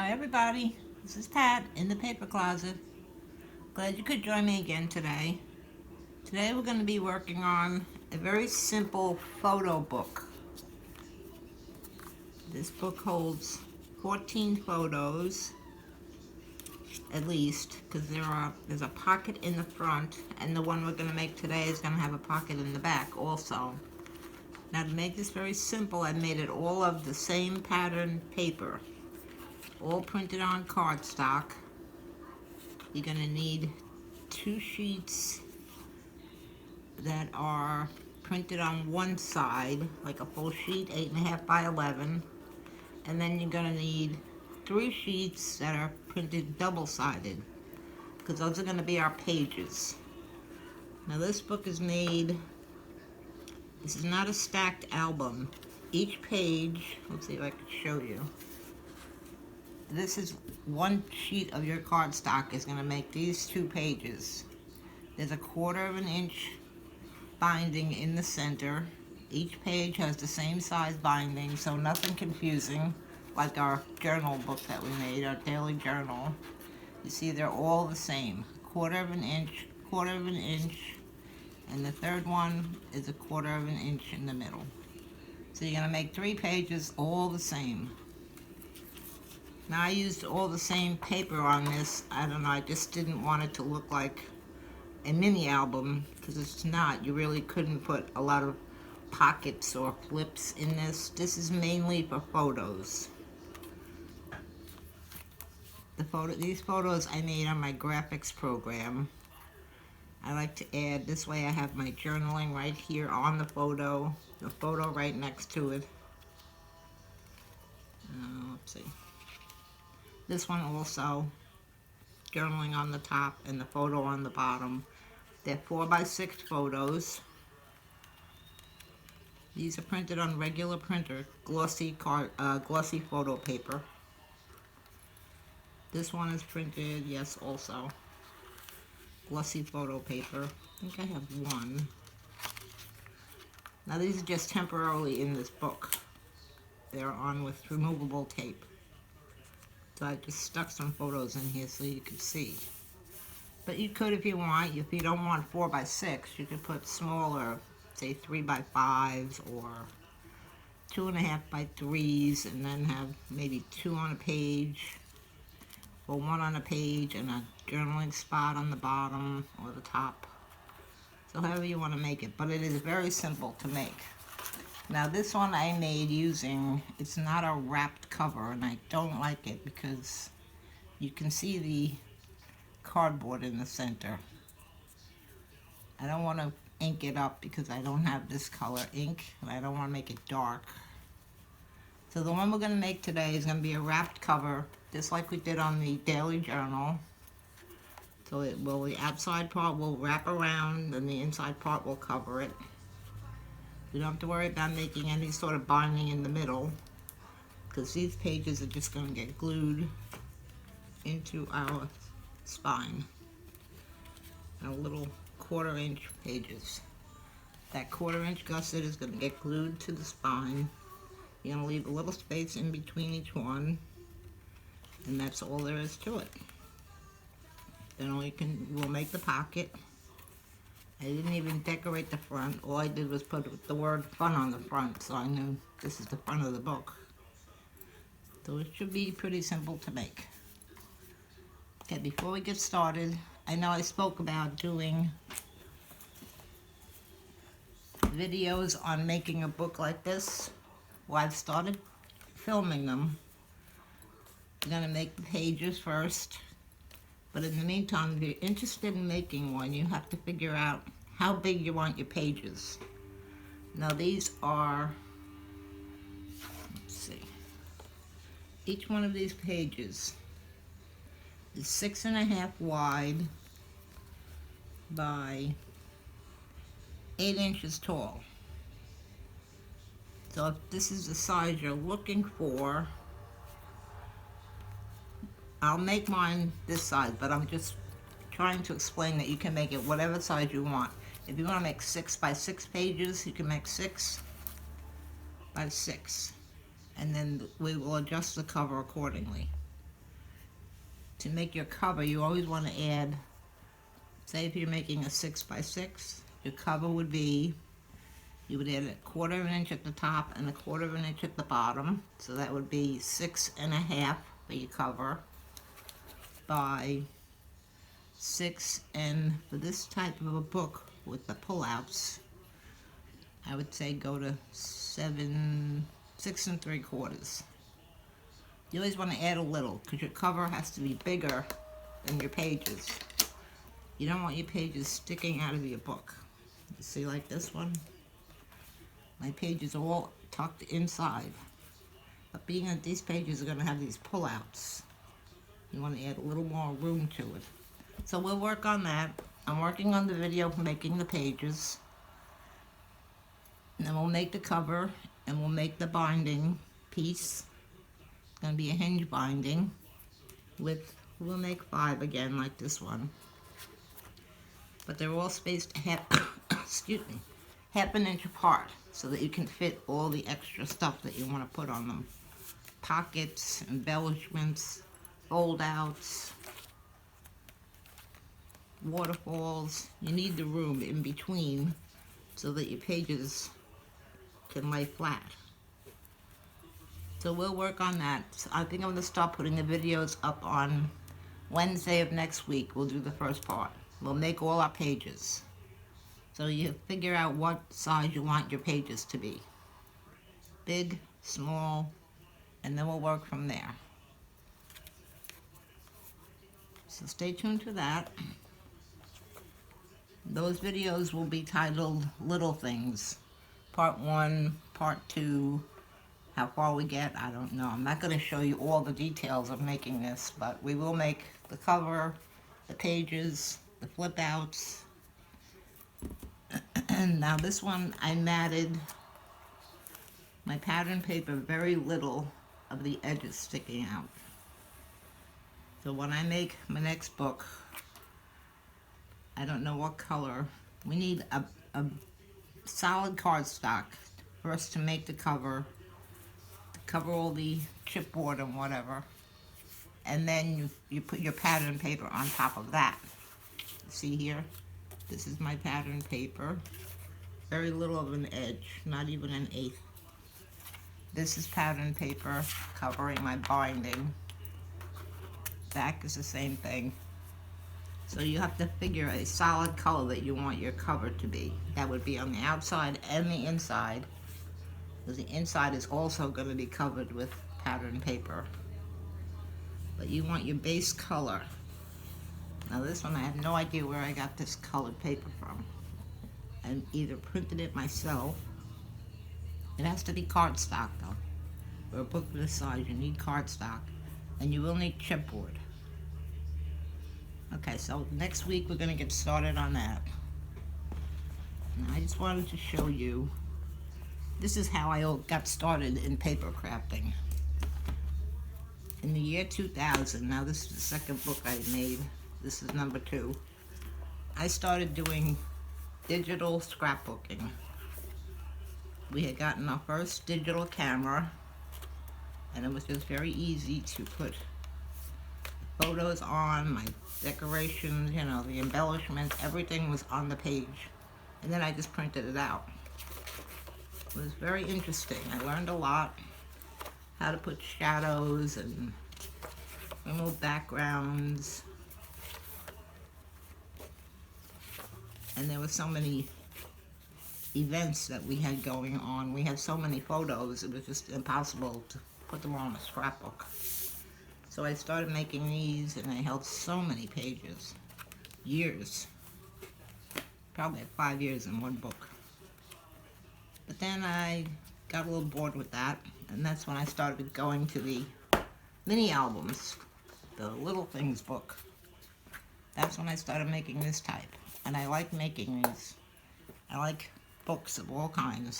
Hi everybody, this is Pat in the Paper Closet. Glad you could join me again today. Today we're going to be working on a very simple photo book. This book holds 14 photos, at least, because there's a pocket in the front, and the one we're going to make today is going to have a pocket in the back also. Now to make this very simple, I made it all of the same pattern paper, all printed on cardstock. You're going to need 2 sheets that are printed on one side, like a full sheet, 8.5 by 11, and then you're going to need 3 sheets that are printed double-sided, because those are going to be our pages. Now this book is made, this is not a stacked album. Each page, let's see if I can show you. This is one sheet of your cardstock is going to make these 2 pages. There's a 1/4 of an inch binding in the center. Each page has the same size binding, so nothing confusing, like our journal book that we made, our daily journal. You see they're all the same. 1/4 of an inch, 1/4 of an inch, and the third one is a 1/4 of an inch in the middle. So you're going to make 3 pages all the same. Now I used all the same paper on this. I don't know, I just didn't want it to look like a mini album, because it's not. You really couldn't put a lot of pockets or flips in this. This is mainly for photos. These photos I made on my graphics program. I like to add, this way I have my journaling right here on the photo right next to it. Let's see. This one also, journaling on the top and the photo on the bottom. They're 4x6 photos. These are printed on regular printer, glossy photo paper. This one is printed, yes, also glossy photo paper. I think I have one. Now these are just temporarily in this book. They're on with removable tape. So I just stuck some photos in here so you could see. But you could, if you want, if you don't want 4x6, you could put smaller, say 3x5s or 2.5x3s, and then have maybe 2 on a page, or 1 on a page and a journaling spot on the bottom or the top. So however you want to make it, but it is very simple to make. Now this one I made using, it's not a wrapped cover, and I don't like it because you can see the cardboard in the center. I don't want to ink it up because I don't have this color ink, and I don't want to make it dark. So the one we're going to make today is going to be a wrapped cover, just like we did on the daily journal. So the outside part will wrap around and the inside part will cover it. You don't have to worry about making any sort of binding in the middle, because these pages are just going to get glued into our spine. Our little 1/4 inch pages. That 1/4 inch gusset is going to get glued to the spine. You're going to leave a little space in between each one, and that's all there is to it. Then we'll make the pocket. I didn't even decorate the front. All I did was put the word fun on the front, so I knew this is the front of the book. So it should be pretty simple to make. Okay, before we get started, I know I spoke about doing videos on making a book like this. Well, I've started filming them. I'm going to make the pages first. But in the meantime, if you're interested in making one, you have to figure out how big you want your pages. Now these are, let's see, each one of these pages is 6.5 wide by 8 inches tall. So if this is the size you're looking for, I'll make mine this size, but I'm just trying to explain that you can make it whatever size you want. If you want to make 6x6 pages, you can make 6x6. And then we will adjust the cover accordingly. to make your cover, you always want to add, say if you're making a 6x6, your cover would be, you would add a 1/4 inch at the top and a 1/4 inch at the bottom. So that would be 6.5 for your cover by 6, and for this type of a book with the pullouts, I would say go to 6 3/4. You always want to add a little because your cover has to be bigger than your pages. You don't want your pages sticking out of your book. You see, like this one? My pages are all tucked inside. But being that these pages are going to have these pullouts, you want to add a little more room to it. So we'll work on that. I'm working on the video for making the pages. And then we'll make the cover, and we'll make the binding piece. It's going to be a hinge binding with, we'll make 5 again like this one. But they're all spaced excuse me, half an inch apart so that you can fit all the extra stuff that you want to put on them. Pockets, embellishments, fold outs, waterfalls. You need the room in between so that your pages can lay flat. So we'll work on that. So I think I'm going to start putting the videos up on Wednesday of next week. We'll do the first part. We'll make all our pages. So you figure out what size you want your pages to be. Big, small, and then we'll work from there. So stay tuned to that. Those videos will be titled Little Things. Part 1, Part 2, how far we get, I don't know. I'm not going to show you all the details of making this, but we will make the cover, the pages, the flip outs. And now this one, I matted my pattern paper very little of the edges sticking out. So when I make my next book, I don't know what color, we need a solid cardstock for us to make the cover, to cover all the chipboard and whatever. And then you put your pattern paper on top of that. See here? This is my pattern paper. Very little of an edge, not even an eighth. This is pattern paper covering my binding. Back is the same thing. So you have to figure a solid color that you want your cover to be. That would be on the outside and the inside, because the inside is also going to be covered with pattern paper. But you want your base color. Now this one, I have no idea where I got this colored paper from. I either printed it myself. It has to be cardstock though. For a book this size, you need cardstock. And you will need chipboard. Okay, so next week we're going to get started on that. Now I just wanted to show you, this is how I got started in paper crafting. In the year 2000, now this is the second book I made, this is number 2, I started doing digital scrapbooking. We had gotten our first digital camera, and it was just very easy to put photos on, my decorations, you know, the embellishments, everything was on the page. And then I just printed it out. It was very interesting. I learned a lot. How to put shadows and remove backgrounds. And there were so many events that we had going on. We had so many photos, it was just impossible to put them all in a scrapbook. So I started making these, and I held so many pages. Years. Probably 5 years in one book. But then I got a little bored with that, and that's when I started going to the mini albums, the Little Things book. That's when I started making this type. And I like making these. I like books of all kinds.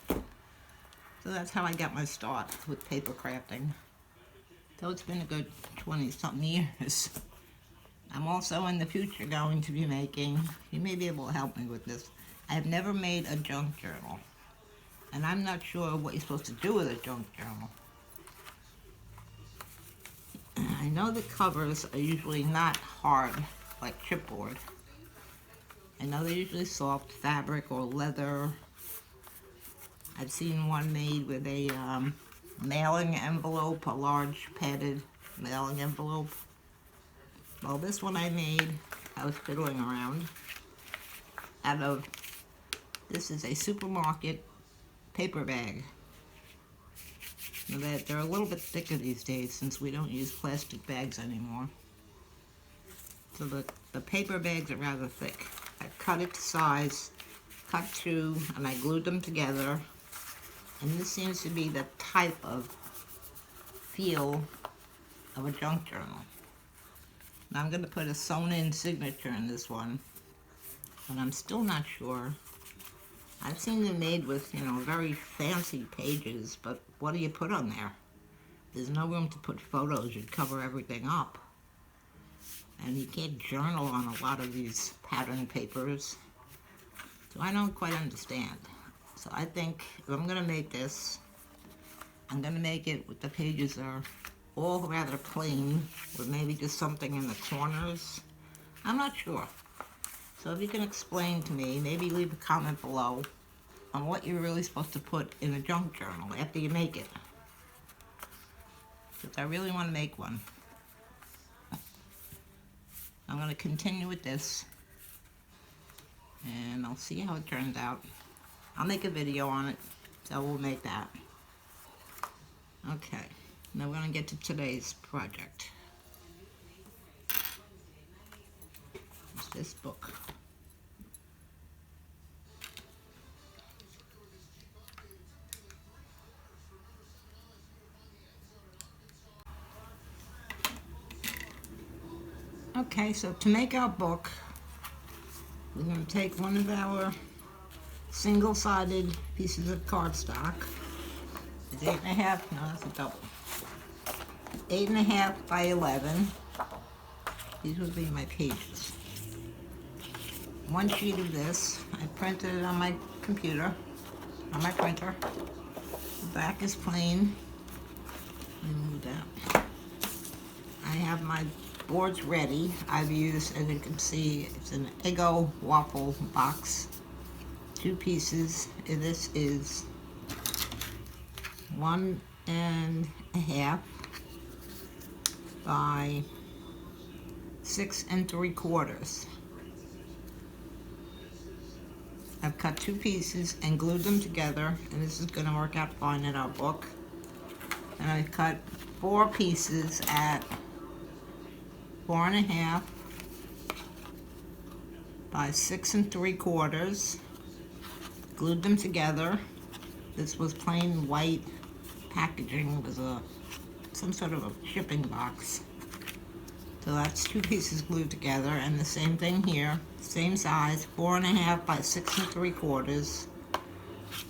So that's how I got my start with paper crafting. So it's been a good 20-something years. I'm also in the future going to be making, you may be able to help me with this, I have never made a junk journal. And I'm not sure what you're supposed to do with a junk journal. I know the covers are usually not hard like chipboard. I know they're usually soft fabric or leather. I've seen one made with a mailing envelope, a large padded mailing envelope. Well, this one I made, I was fiddling around, out of, this is a supermarket paper bag. Now they're a little bit thicker these days since we don't use plastic bags anymore. So the paper bags are rather thick. I cut it to size, cut two, and I glued them together. And this seems to be the type of feel of a junk journal. Now I'm going to put a sewn-in signature in this one, but I'm still not sure. I've seen them made with, very fancy pages, but what do you put on there? There's no room to put photos. You'd cover everything up. And you can't journal on a lot of these pattern papers. So I don't quite understand. So I think if I'm going to make this, I'm going to make it with the pages are all rather plain, with maybe just something in the corners. I'm not sure. So if you can explain to me, maybe leave a comment below on what you're really supposed to put in a junk journal after you make it. Because I really want to make one. I'm going to continue with this, and I'll see how it turns out. I'll make a video on it, so we'll make that. Okay, now we're going to get to today's project. It's this book. Okay, so to make our book, we're going to take one of our single-sided pieces of cardstock. It's 8.5, no, that's a double. 8.5 by 11. These would be my pages. One sheet of this, I printed it on my computer, on my printer. The back is plain. Let me move that. I have my boards ready. I've used, as you can see, it's an Eggo waffle box. 2 pieces. This is 1.5 by 6 3/4. I've cut 2 pieces and glued them together, and this is going to work out fine in our book. And I've cut 4 pieces at 4.5 by 6 3/4. Glued them together. This was plain white packaging. It was some sort of a shipping box. So that's 2 pieces glued together, and the same thing here, same size, 4.5 by 6 3/4.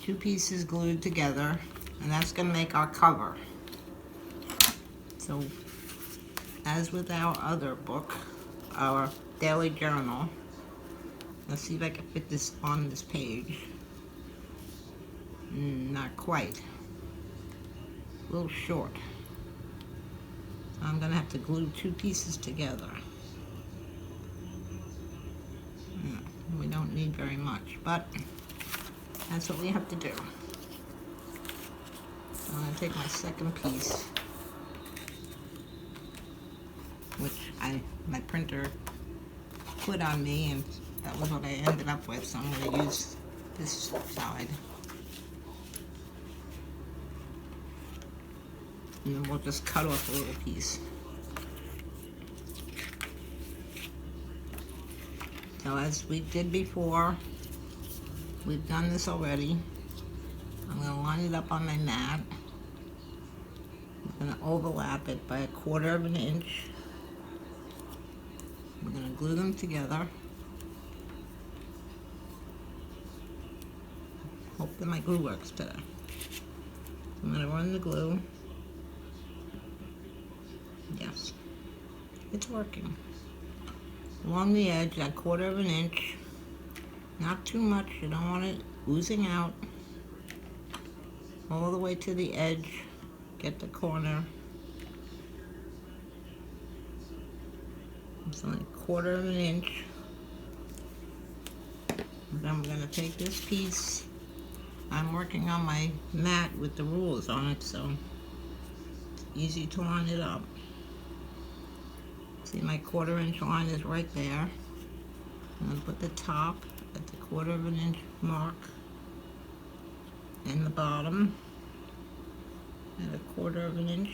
2 pieces glued together, and that's going to make our cover. So, as with our other book, our daily journal, let's see if I can fit this on this page. Not quite. A little short. So I'm going to have to glue 2 pieces together. We don't need very much, but that's what we have to do. So I'm going to take my second piece, which my printer put on me, and that was what I ended up with, so I'm going to use this side. And then we'll just cut off a little piece. So as we did before, we've done this already. I'm going to line it up on my mat. I'm going to overlap it by 1/4 of an inch. We're going to glue them together. Hope that my glue works today. I'm going to run the glue. Yes, it's working. Along the edge, that 1/4 of an inch. Not too much, you don't want it oozing out. All the way to the edge. Get the corner. It's only 1/4 of an inch. And then we're going to take this piece. I'm working on my mat with the rules on it, so it's easy to line it up. See, my 1/4 inch line is right there. I'm going to put the top at the 1/4 of an inch mark, and the bottom at a 1/4 of an inch.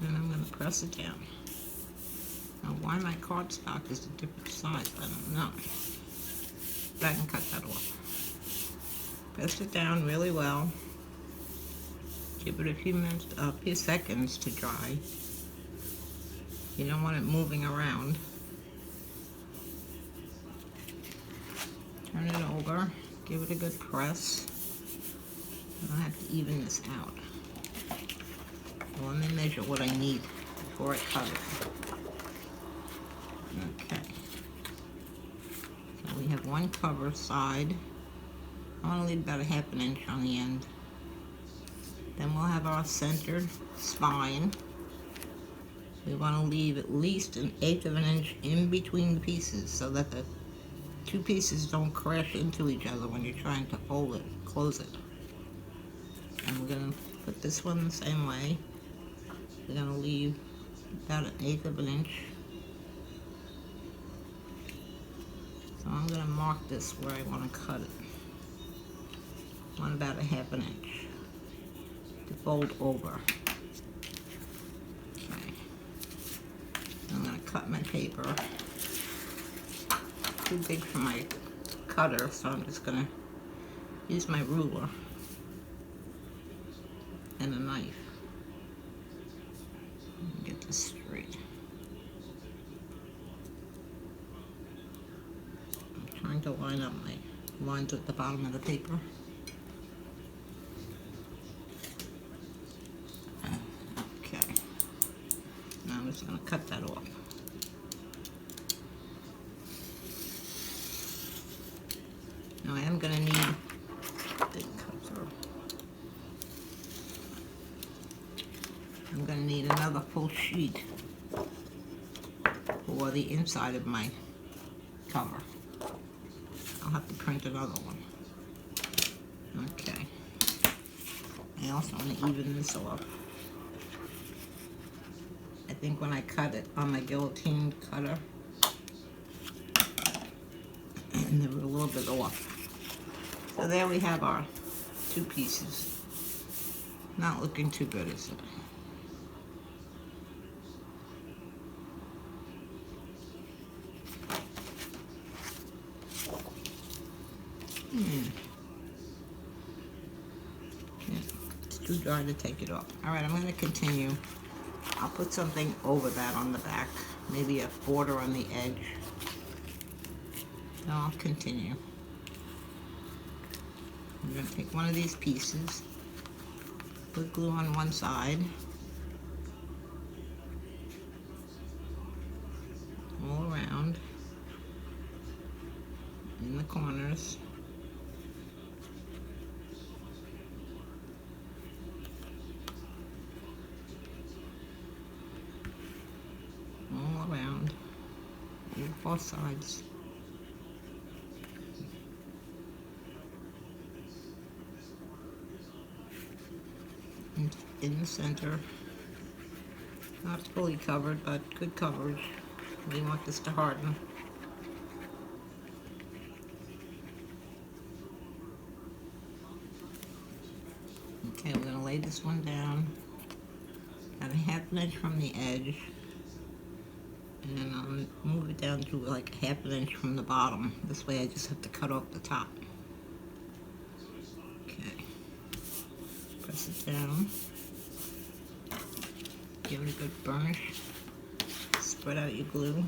And I'm going to press it down. Now, why my cardstock is a different size, I don't know. But I can cut that off. Press it down really well. Give it a few minutes, a few seconds to dry. You don't want it moving around. Turn it over. Give it a good press. I have to even this out. Well, let me measure what I need before I cut it. Okay. So we have one cover side. I want to leave about a 1/2 inch on the end. Then we'll have our centered spine. We want to leave at least 1/8 of an inch in between the pieces so that the two pieces don't crash into each other when you're trying to fold it, close it. And we're going to put this one the same way. We're going to leave about 1/8 of an inch. So I'm going to mark this where I want to cut it. I want about 1/2 inch to fold over. Okay. I'm going to cut my paper. Too big for my cutter, so I'm just going to use my ruler and a knife. Get this straight. I'm trying to line up my lines at the bottom of the paper. Okay. Now I'm just going to cut that off. Now I am going to need, didn't cut through. I'm going to need another full sheet for the inside of my cover. I'll have to print another one. Okay. I also want to even this off. I think when I cut it on my guillotine cutter, and they were a little bit off. So there we have our two pieces. Not looking too good, is it? Yeah, it's too dry to take it off. Alright, I'm going to continue. I'll put something over that on the back. Maybe a border on the edge. Then I'll continue. I'm going to take one of these pieces, put glue on one side, all around, in the corners. All around, both sides. In the center. Not fully covered, but good coverage. We want this to harden. Okay, we're going to lay this one down at a 1/2 inch from the edge, and I'll move it down to like 1/2 inch from the bottom. This way I just have to cut off the top. Okay, press it down. Give it a good burnish. Spread out your glue.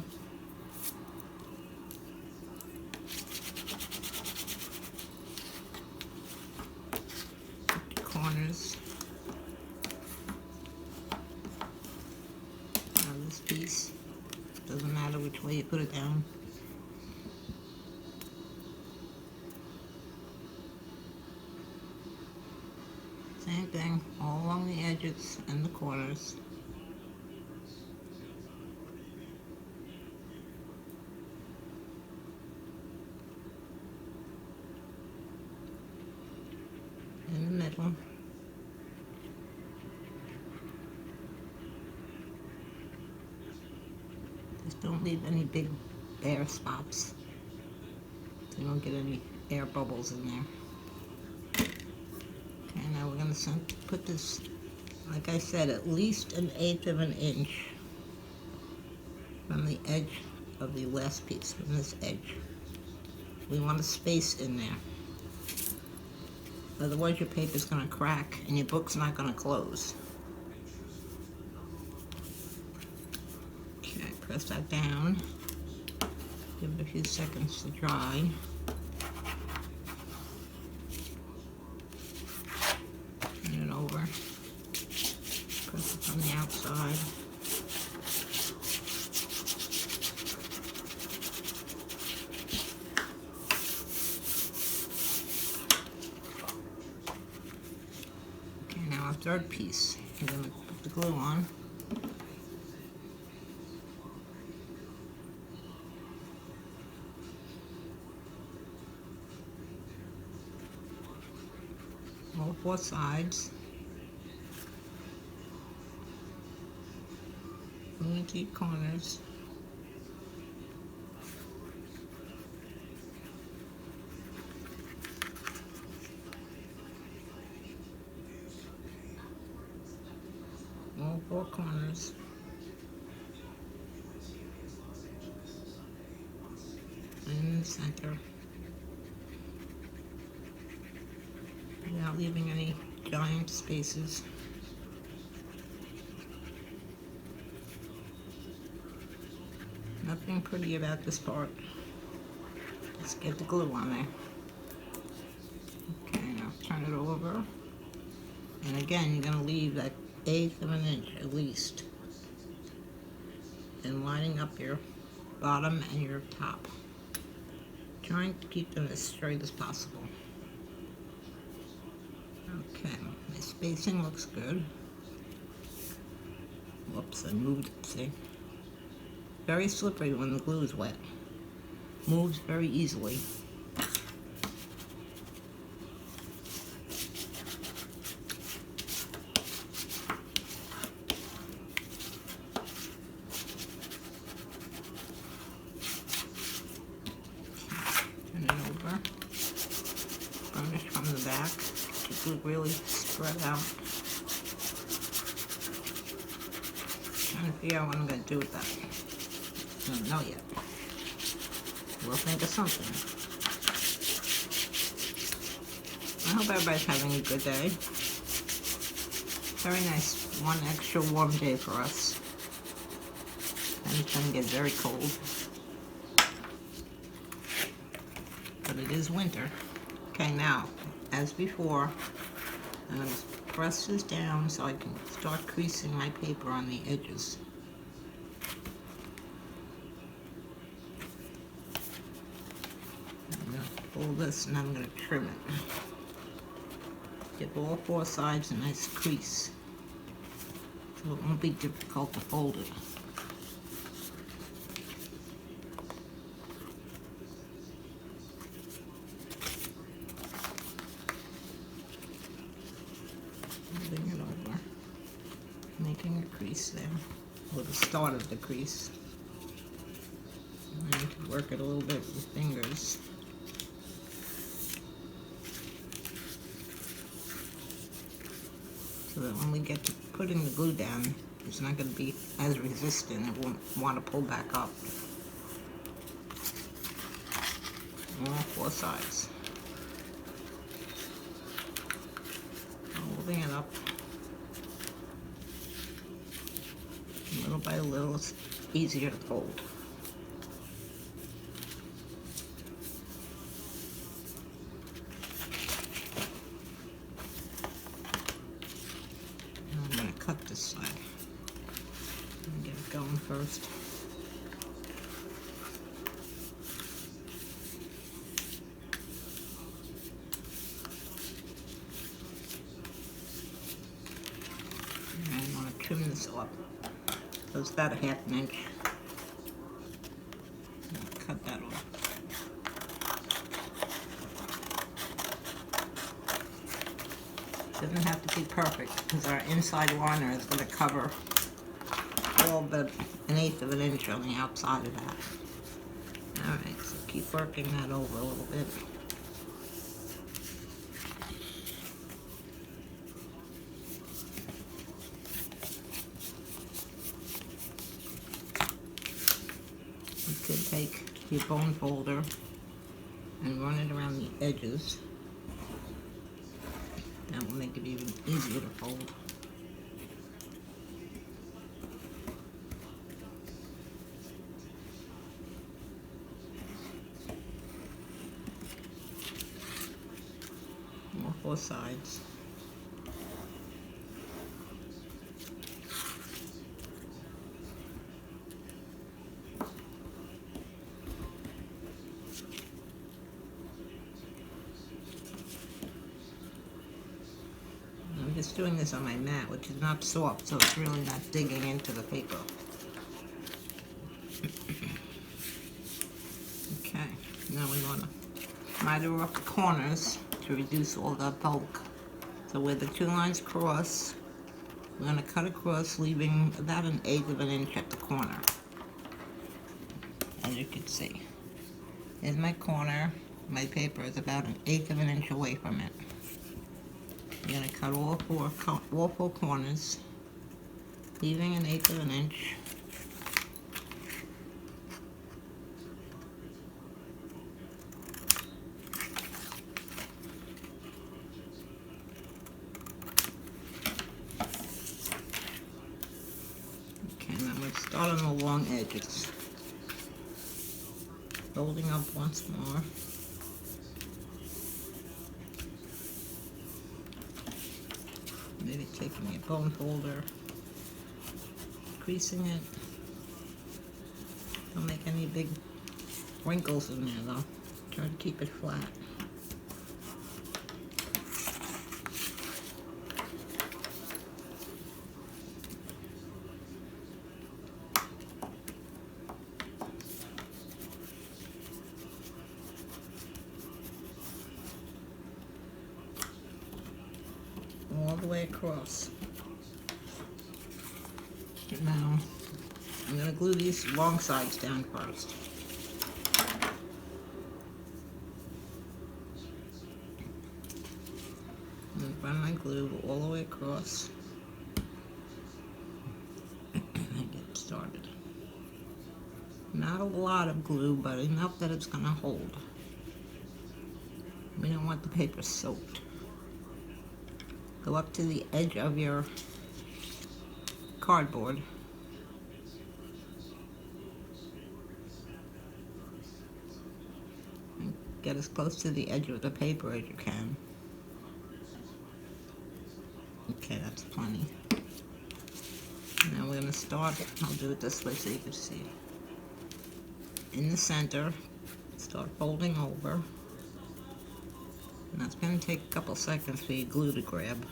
Put the corners. Now this piece, doesn't matter which way you put it down. Same thing, all along the edges and the corners. Just don't leave any big bare spots. So you don't get any air bubbles in there. Okay, now we're going to put this, like I said, at least 1/8 of an inch from the edge of the last piece, from this edge. We want a space in there. Otherwise your paper's going to crack and your book's not going to close. Okay, press that down. Give it a few seconds to dry. Turn it over. Press it from the outside. Okay, now our third piece. We're going to put the glue on. All 4 sides. Only 2 corners. All 4 corners. In the center. Without leaving any giant spaces. Nothing pretty about this part. Just get the glue on there. Okay, now turn it over. And again, you're going to leave that 1/8 of an inch at least. And lining up your bottom and your top. Trying to keep them as straight as possible. Okay, my spacing looks good. Whoops, I moved it, see? Very slippery when the glue is wet. Moves very easily. Turn it over. Burnish from the back. The glue really spread out. Trying to figure out what I'm going to do with that. I don't know yet. We'll think of something. I hope everybody's having a good day. Very nice. One extra warm day for us. And it's going to get very cold. But it is winter. Okay, now, as before, I'm going to press this down so I can start creasing my paper on the edges. I'm going to pull this and I'm going to trim it. Give all 4 sides a nice crease so it won't be difficult to fold it. Moving it over, making a crease there, or the start of the crease. I need to work it a little bit with fingers. So that when we get to putting the glue down, it's not going to be as resistant. It won't want to pull back up. All 4 sides. Holding it up. Little by little, it's easier to fold. Now I'm going to cut this side. And get it going first. And I want to trim this up. So it's about 1/2 inch. Cut that off. Doesn't have to be perfect because our inside liner is going to cover little bit, an eighth of an inch on the outside of that. Alright, so keep working that over a little bit. You could take your bone folder and run it around the edges. That will make it even easier to fold. All four sides. I'm just doing this on my mat, which is not soft, so it's really not digging into the paper. Okay, now we want to miter off the corners to reduce all the bulk. So where the two lines cross, we're going to cut across, leaving about an eighth of an inch at the corner. As you can see, here's my corner. My paper is about an eighth of an inch away from it. You're going to cut all four corners, leaving an eighth of an inch. Okay, now we'll start on the long edges. Folding up once more. Maybe taking a bone folder, creasing it. Don't make any big wrinkles in there though. Try to keep it flat. All the way across. Now, I'm going to glue these long sides down first. And then run my glue all the way across. And get started. Not a lot of glue, but enough that it's going to hold. We don't want the paper soaked. Go up to the edge of your cardboard. And get as close to the edge of the paper as you can. Okay, that's plenty. Now we're going to start, I'll do it this way so you can see. In the center, start folding over. And that's going to take a couple seconds for your glue to grab.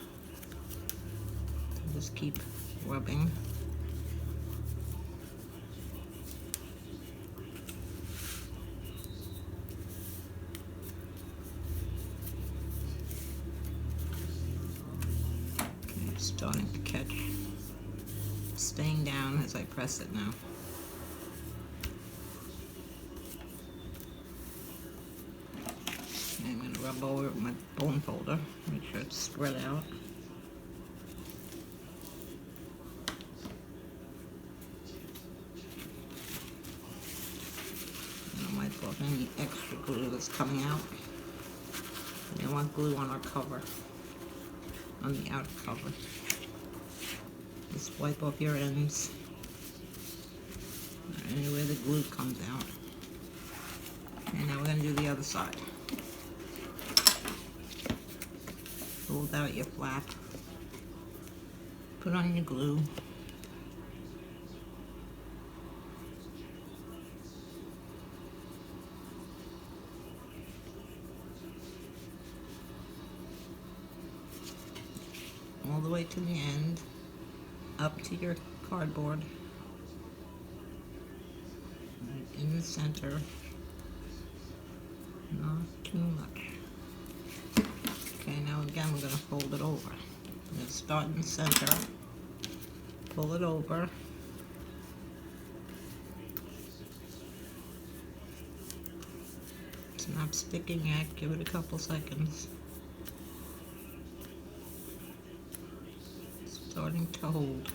So just keep rubbing. Okay, it's starting to catch. It's staying down as I press it now. I'm going to rub over my bone folder, make sure it's spread out. And I'll wipe off any extra glue that's coming out. We don't want glue on our cover, on the outer cover. Just wipe off your ends, anywhere the glue comes out. And now we're going to do the other side. Fold out your flap, put on your glue, all the way to the end, up to your cardboard, right in the center, not too much. Okay, now again we're going to fold it over. We're going to start in the center, pull it over, It's not sticking yet. Give it a couple seconds. It's starting to hold.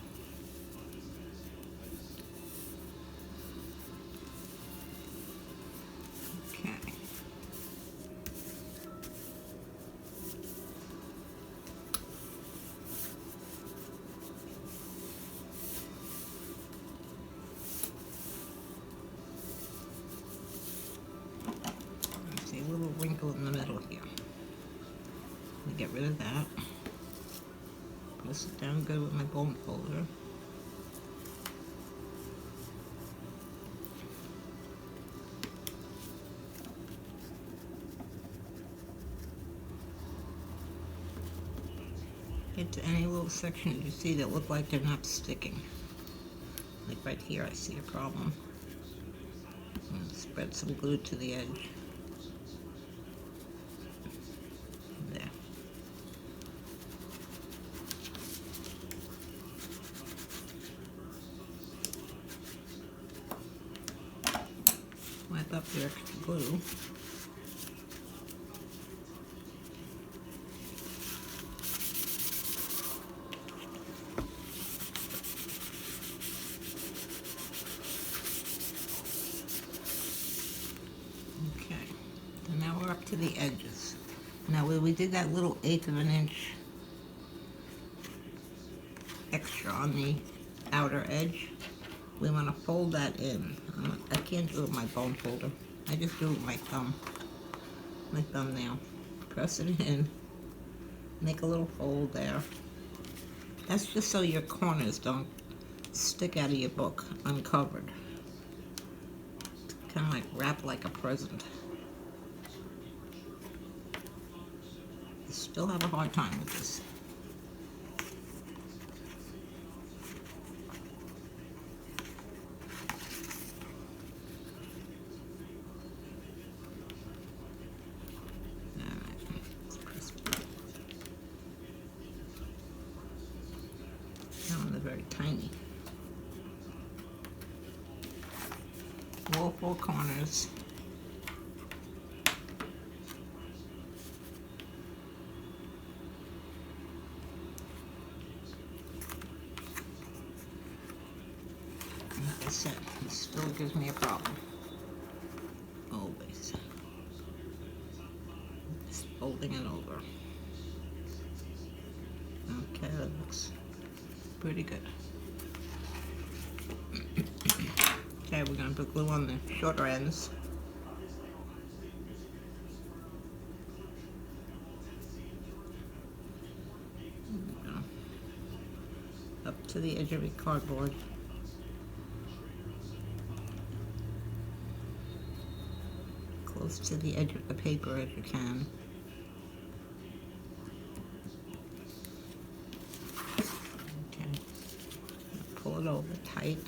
Okay. I see a little wrinkle in the middle here. Let me get rid of that. Press it down good with my bone folder. Get to any little sections you see that look like they're not sticking. Like right here, I see a problem. And spread some glue to the edge. There. Wipe up the extra glue. To the edges. Now where we did that little 1/8 of an inch extra on the outer edge, we want to fold that in. I can't do it with my bone folder. I just do it with my thumbnail. Press it in, make a little fold there. That's just so your corners don't stick out of your book uncovered. Kind of like wrap like a present. Still have a hard time with this. Alright, let's press it. Now they're very tiny. All 4 corners. Like I said, it still gives me a problem. Always. Just folding it over. Okay, that looks pretty good. Okay, we're going to put glue on the shorter ends. Up to the edge of the cardboard. Close to the edge of the paper as you can. Okay. Pull it over tight.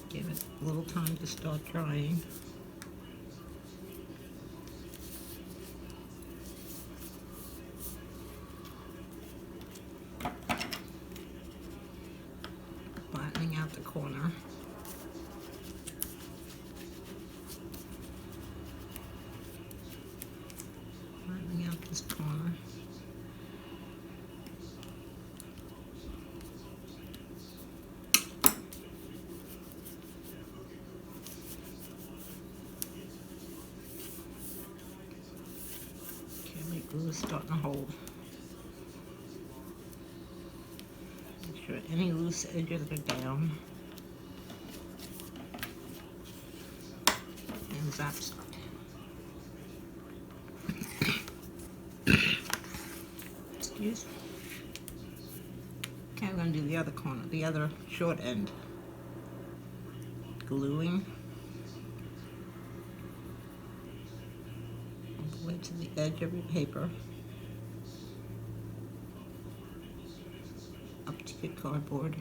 Give it a little time to start drying. Flattening out the corner. Flattening out this corner. Okay, my glue is starting to hold. Make sure any loose edges are down. And zaps. Excuse me. Okay, I'm going to do the other corner, the other short end. Gluing all the way to the edge of your paper. Up to your cardboard.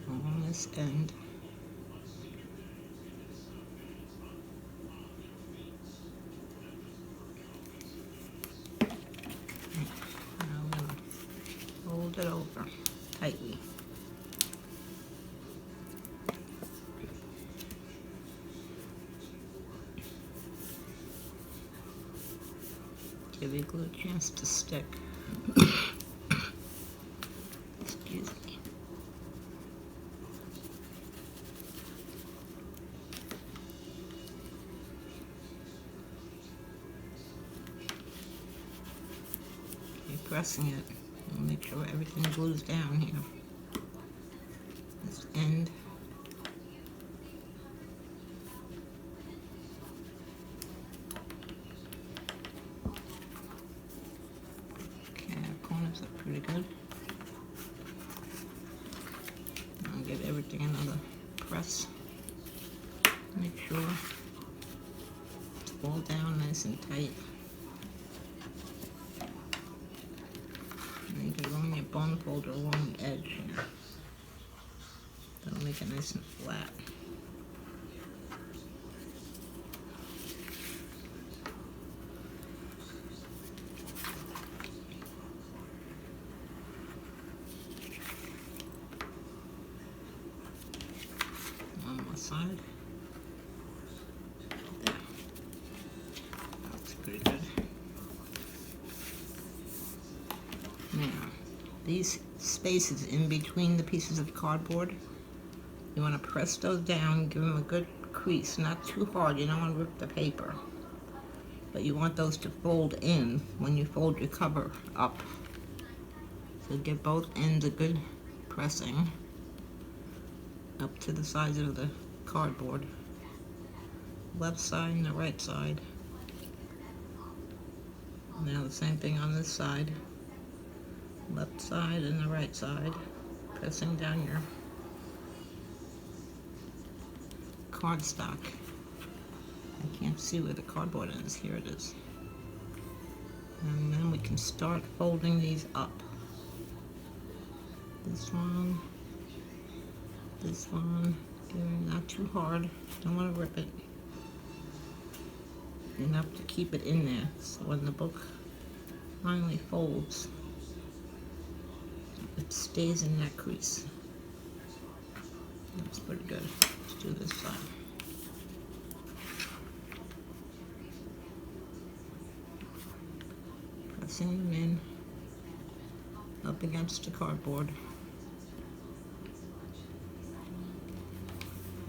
On this end. Fold it over tightly. give your glue a chance to stick. Excuse me. Keep pressing it and make sure everything glues down here. This end. Corners are pretty good. I'll give everything another press. Make sure it's all down nice and tight. And you can run your bone folder along the edge here. That'll make it nice and flat. Side. There. That's pretty good. Now, these spaces in between the pieces of cardboard, you want to press those down, give them a good crease, not too hard, you don't want to rip the paper. But you want those to fold in when you fold your cover up. So give both ends a good pressing up to the sides of the cardboard, left side and the right side. Now the same thing on this side, left side and the right side, pressing down your cardstock. I can't see where the cardboard is. Here it is. And then we can start folding these up. This one, not too hard, don't want to rip it. Enough to keep it in there, so when the book finally folds, it stays in that crease. That's pretty good. Let's do this side. Pressing them in, up against the cardboard.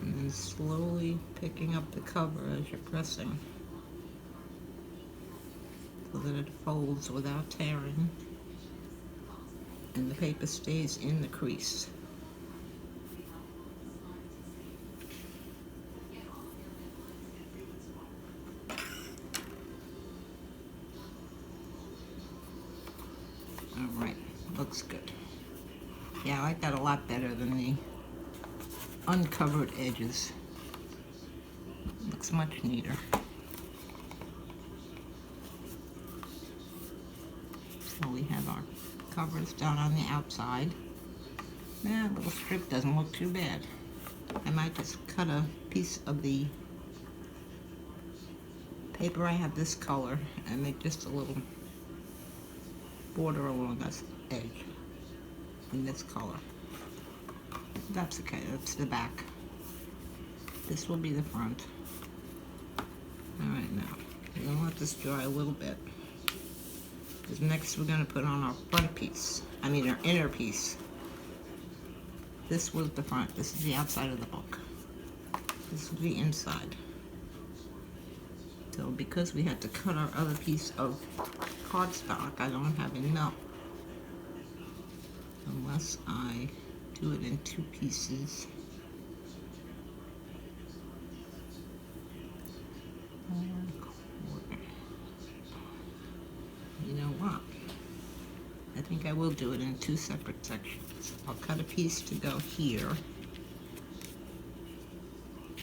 And slowly picking up the cover as you're pressing so that it folds without tearing and the paper stays in the crease. Alright, looks good. Yeah, I like that a lot better than the uncovered edges. Looks much neater. So we have our covers down on the outside. That little strip doesn't look too bad. I might just cut a piece of the paper I have this color and make just a little border along this edge in this color. That's okay, that's the back. This will be the front. Alright, now, we're going to let this dry a little bit. Because next we're going to put on our front piece. I mean our inner piece. This was the front, this is the outside of the book. This is the inside. So because we had to cut our other piece of cardstock, I don't have enough. Unless I do it in two pieces. You know what? I think I will do it in two separate sections. I'll cut a piece to go here,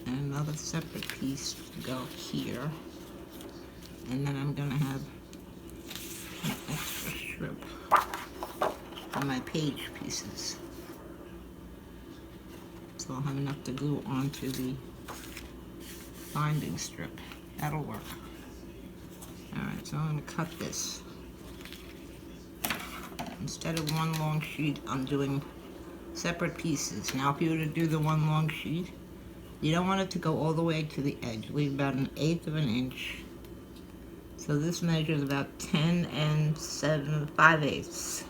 and another separate piece to go here, and then I'm gonna have an extra strip for my page pieces. So I'll have enough to glue onto the binding strip. That'll work. Alright, so I'm going to cut this. Instead of one long sheet, I'm doing separate pieces. Now if you were to do the one long sheet, you don't want it to go all the way to the edge. Leave about 1/8 of an inch So this measures about 10 and 5/8.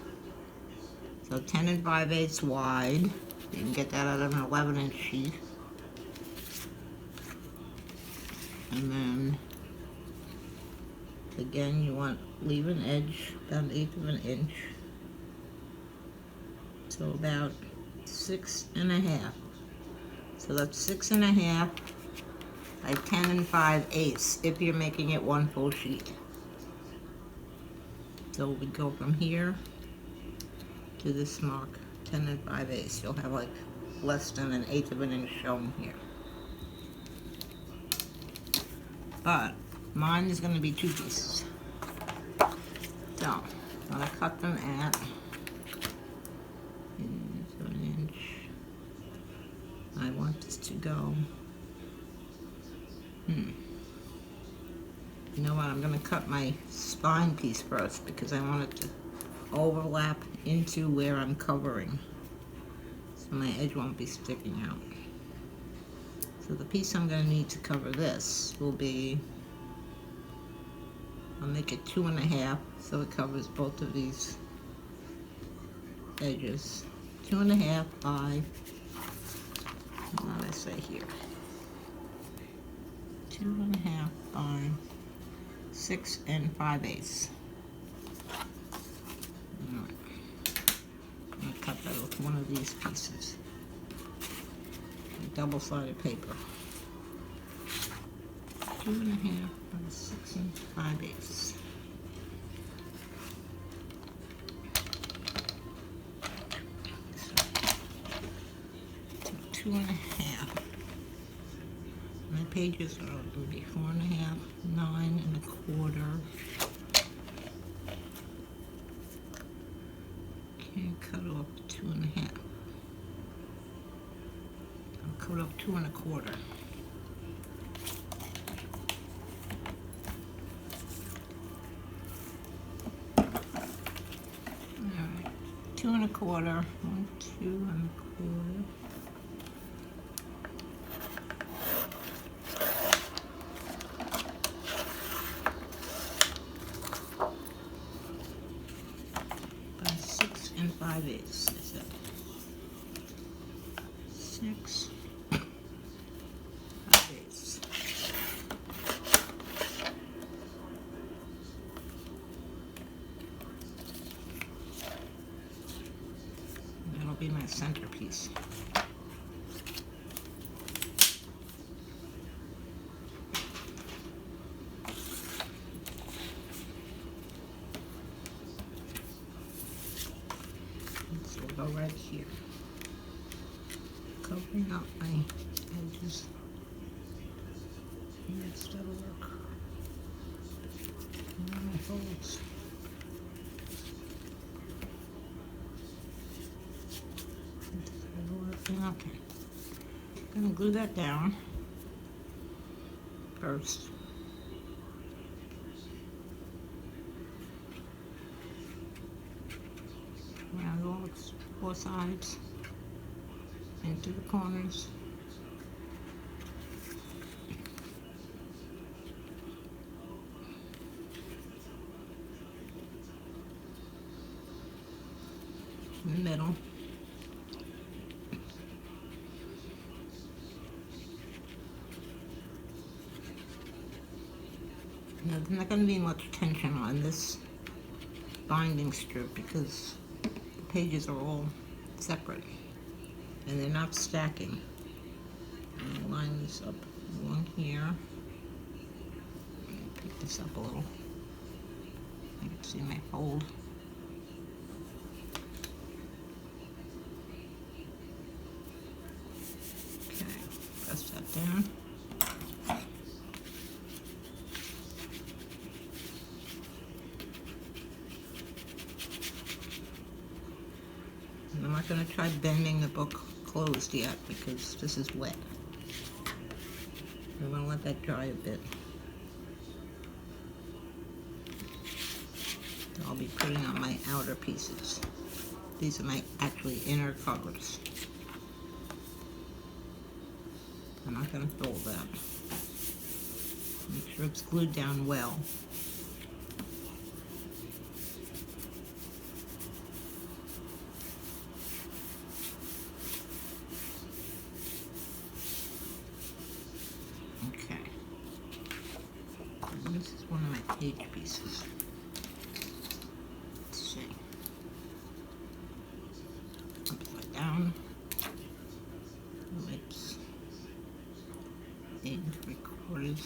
So 10 and 5/8 wide. You can get that out of an 11-inch sheet. And then, again, you want leave an edge, about 1/8 of an inch. So about 6.5. So that's 6.5 by 10 and 5/8 if you're making it one full sheet. So we go from here to this mark, 10 and 5/8. You'll have like less than 1/8 of an inch shown here. But mine is going to be 2 pieces. So I'm going to cut them at 1 inch. I want this to go. You know what? I'm going to cut my spine piece first because I want it to overlap into where I'm covering, so my edge won't be sticking out. So the piece I'm going to need to cover this will be, I'll make it 2.5 so it covers both of these edges. 2.5 by, what did I say here? 2.5 by 6 and 5/8. Alright. I'm going to cut that with one of these pieces. Double-sided paper. 2.5 by 6 and 5/8. So 2.5. My pages are going to be 4.5, 9.25. Can't cut off 2.5. I'll cut off 2.25. Alright, 2.25. 1, 2.25. By 6 and 5/8, I said. 6. That'll be my centerpiece. So we'll go right here, covering up my edges. Yes, that'll work. And then my folds. Okay, I'm going to glue that down first. Around all 4 sides, into the corners. In the middle. Now, there's not going to be much tension on this binding strip because the pages are all separate and they're not stacking. I'm going to line this up along here. Pick this up a little. You can see my fold. Okay, press that down. I'm not going to try bending the book closed yet because this is wet. I'm going to let that dry a bit. So I'll be putting on my outer pieces. These are my actually inner covers. I'm not going to fold that. Make sure it's glued down well. page pieces. Let's see. Upside down. It's 8 3/4.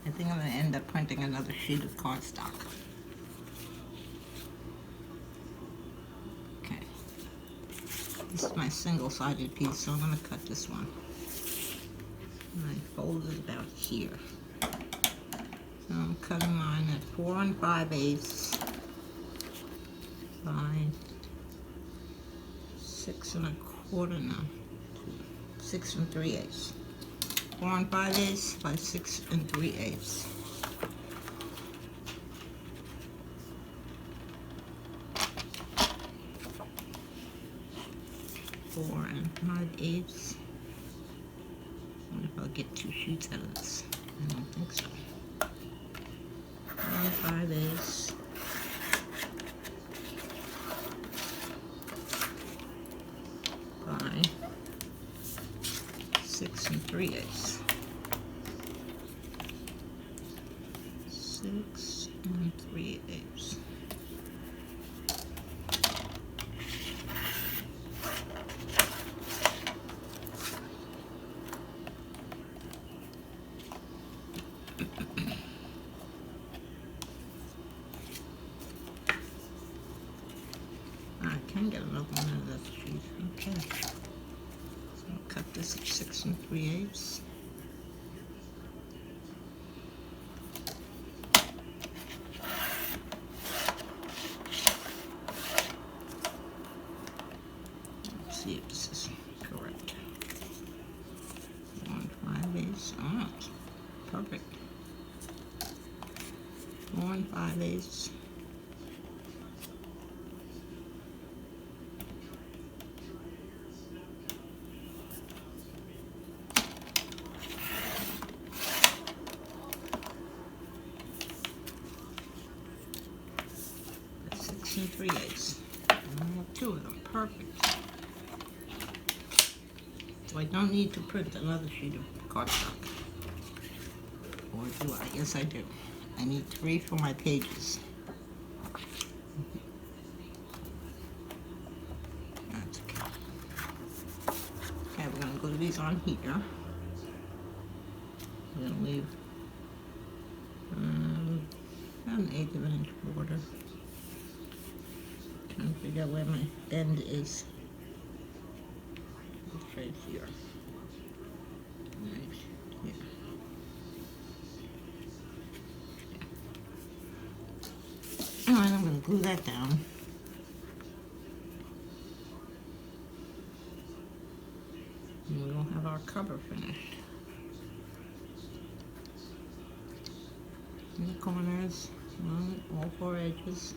I think I'm going to end up printing another sheet of cardstock. Okay. This is my single-sided piece, so I'm going to cut this one. And I fold it about here. So I'm cutting mine at 4 5/8 by 6 1/4, no, 6 3/8. 4 5/8 by 6 3/8. Four and 5/8. I wonder if I'll get 2 sheets out of this. I don't think so. 4 5/8. By 6 3/8. 6 3/8. I can get another one out of that sheet. Okay. So I'll cut this at 6 3/8. Let's see if this is correct. 4 5/8. Oh, perfect. 4 5/8. That's 6 3/8. I have 2 of them. Perfect. So I don't need to print another sheet of cardstock. Or do I? Yes, I do. I need 3 for my pages. That's okay. Okay, we're going to glue these on here. I'm going to leave about an 1/8 of an inch border. Trying to figure out where my bend is. It's right here. Right here. Alright, I'm going to glue that down. And we will have our cover finished. In the corners, along all 4 edges.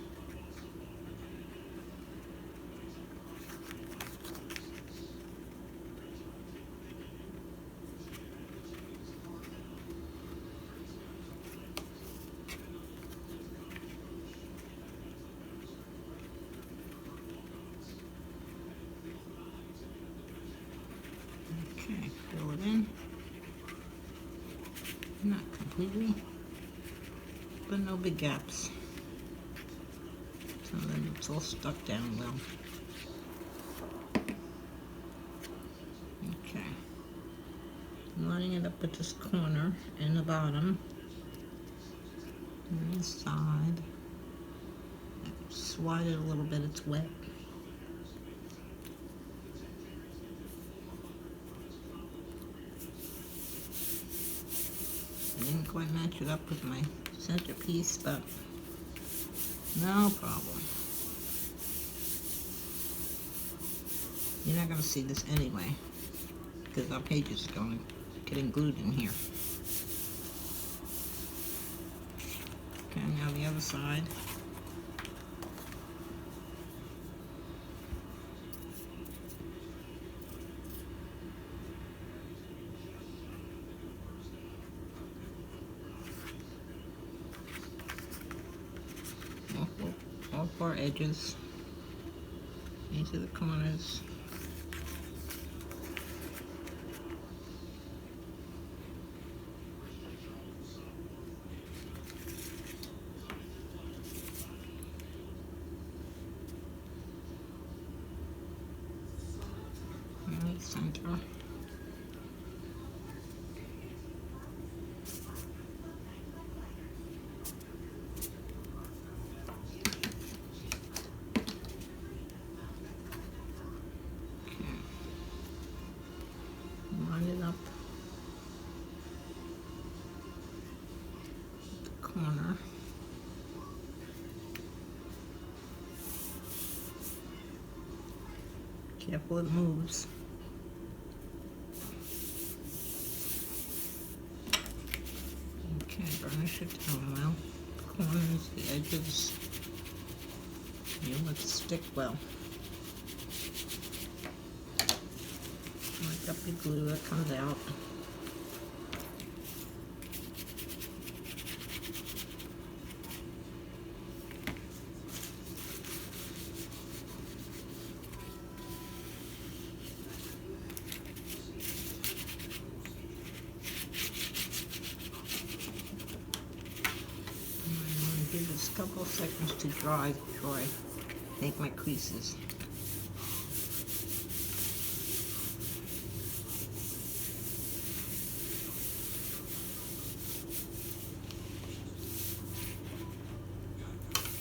Okay, fill it in. Not completely, but no big gaps. So then it's all stuck down well. Okay. I'm lining it up at this corner and the bottom. And this side. Slide it a little bit, it's wet. I didn't quite match it up with my centerpiece, but no problem. You're not going to see this anyway, because our pages are getting glued in here. Okay, now the other side. All 4 edges, into the corners. Dead center. Line it up the corner. Careful, it moves. Okay, burnish it down well. The corners, the edges, you let it stick well. Like up your glue that comes out. Give this a couple of seconds to dry before I make my creases.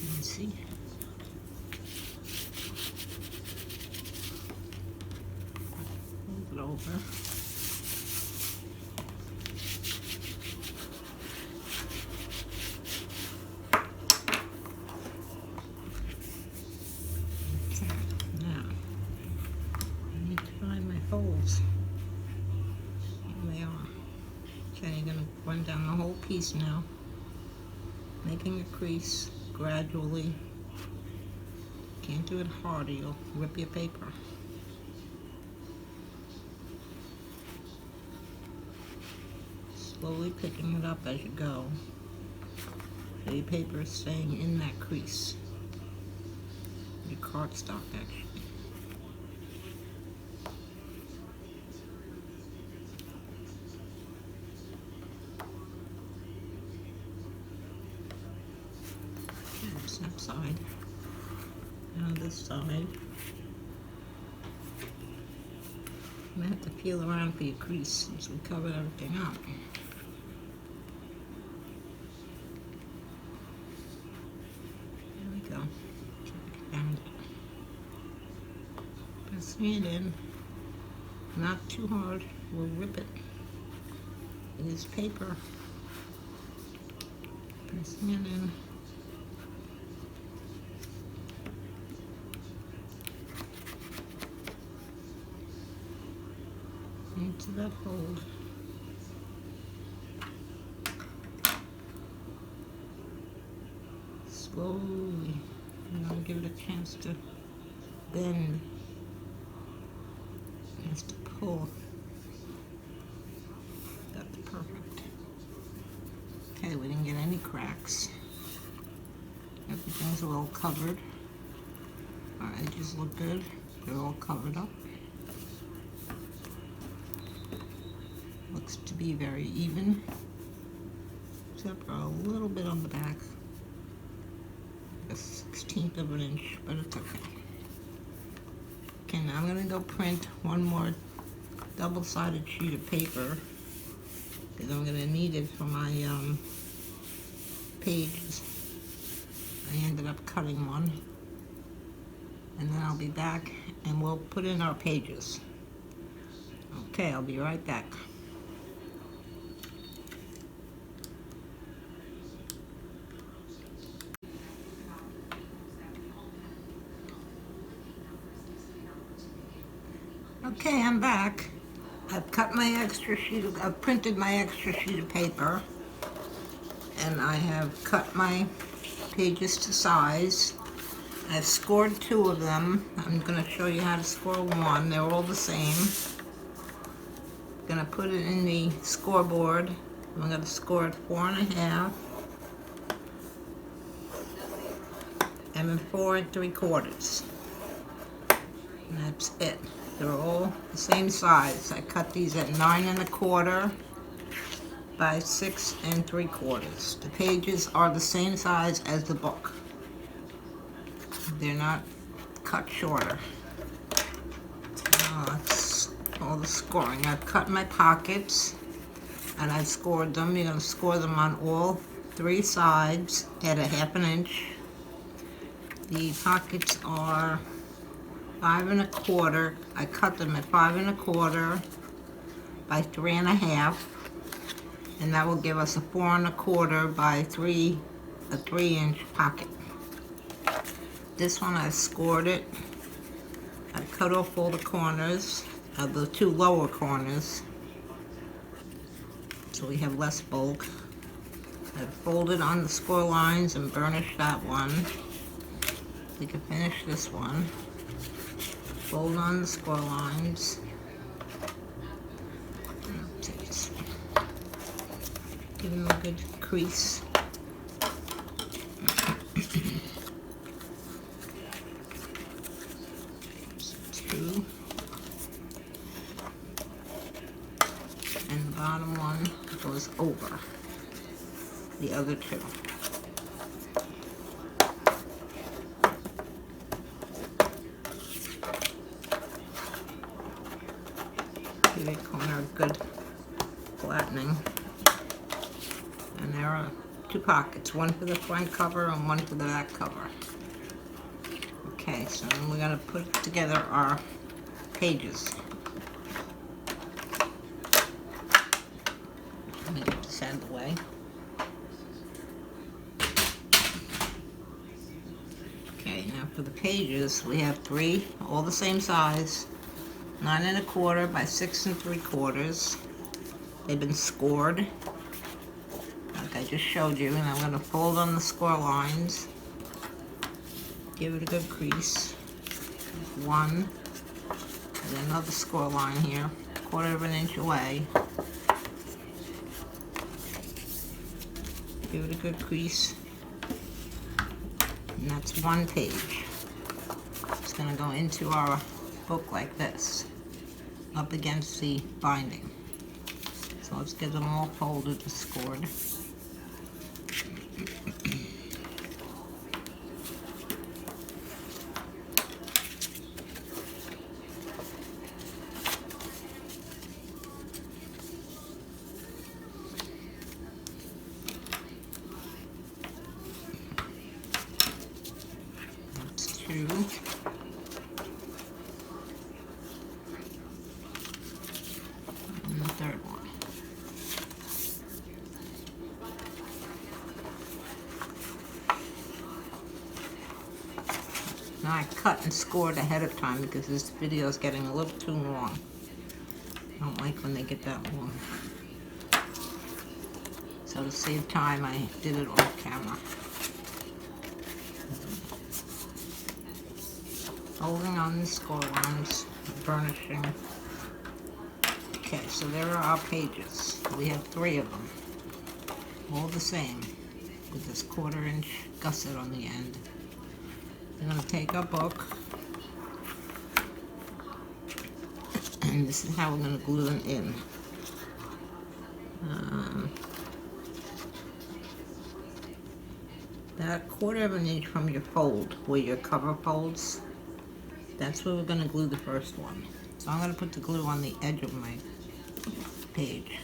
You can see. Move it over. Holes. Here they are. Okay, you're going to run down the whole piece now, making a crease gradually. Can't do it hard or you'll rip your paper. Slowly picking it up as you go, so your paper is staying in that crease. Your cardstock, actually. That side. Now this side. I'm gonna have to feel around for your crease since we covered everything up. There we go. And pressing it in. Not too hard. We'll rip it. It is paper. Pressing it in. Into that fold. Slowly. You want to give it a chance to bend. It has to pull. That's perfect. Okay, we didn't get any cracks. Everything's well covered. Our edges look good. They're all covered up. Looks to be very even, except for a little bit on the back, a 1/16 of an inch, but it's okay. Okay, now I'm going to go print one more double-sided sheet of paper, because I'm going to need it for my pages. I ended up cutting one, and then I'll be back and we'll put in our pages. Okay, I'll be right back. Okay, I'm back. I've printed my extra sheet of paper, and I have cut my pages to size. I've scored 2 of them. I'm going to show you how to score 1. They're all the same. I'm going to put it in the scoreboard. I'm going to score it 4.5 and then 4 3/4. And that's it. They're all the same size. I cut these at 9 1/4 by 6 3/4. The pages are the same size as the book. They're not cut shorter. Let's all the scoring. I've cut my pockets and I've scored them. You're going to score them on all 3 sides at a 1/2 inch. The pockets are 5 1/4. I cut them at 5 1/4 by 3 1/2, and that will give us a 4 1/4 by 3, a 3-inch pocket. This one I scored it. I cut off all the corners of the 2 lower corners, so we have less bulk. I folded on the score lines and burnished that one. We can finish this one. Fold on the score lines. Give them a good crease. Two. And the bottom one goes over the other 2. Give each corner a good flattening. And there are 2 pockets, one for the front cover and one for the back cover. Okay, so then we're going to put together our pages. Let me get this out of the way. Okay, now for the pages, we have 3, all the same size, 9 1/4 by 6 3/4. They've been scored, like I just showed you, and I'm going to fold on the score lines. Give it a good crease. 1, and then another score line here, 1/4 inch away. Give it a good crease. And that's 1 page. It's going to go into our book like this, up against the binding. So let's get them all folded and scored. That's 2. And the 3rd one. Now I cut and scored ahead of time because this video is getting a little too long. I don't like when they get that long. So to save time, I did it off camera. Folding on the score lines, burnishing. Okay, so there are our pages. We have 3 of them, all the same, with this 1/4 inch gusset on the end. We're going to take our book, and this is how we're going to glue them in. About 1/4 inch from your fold, where your cover folds, that's where we're going to glue the first one. So I'm going to put the glue on the edge of my page.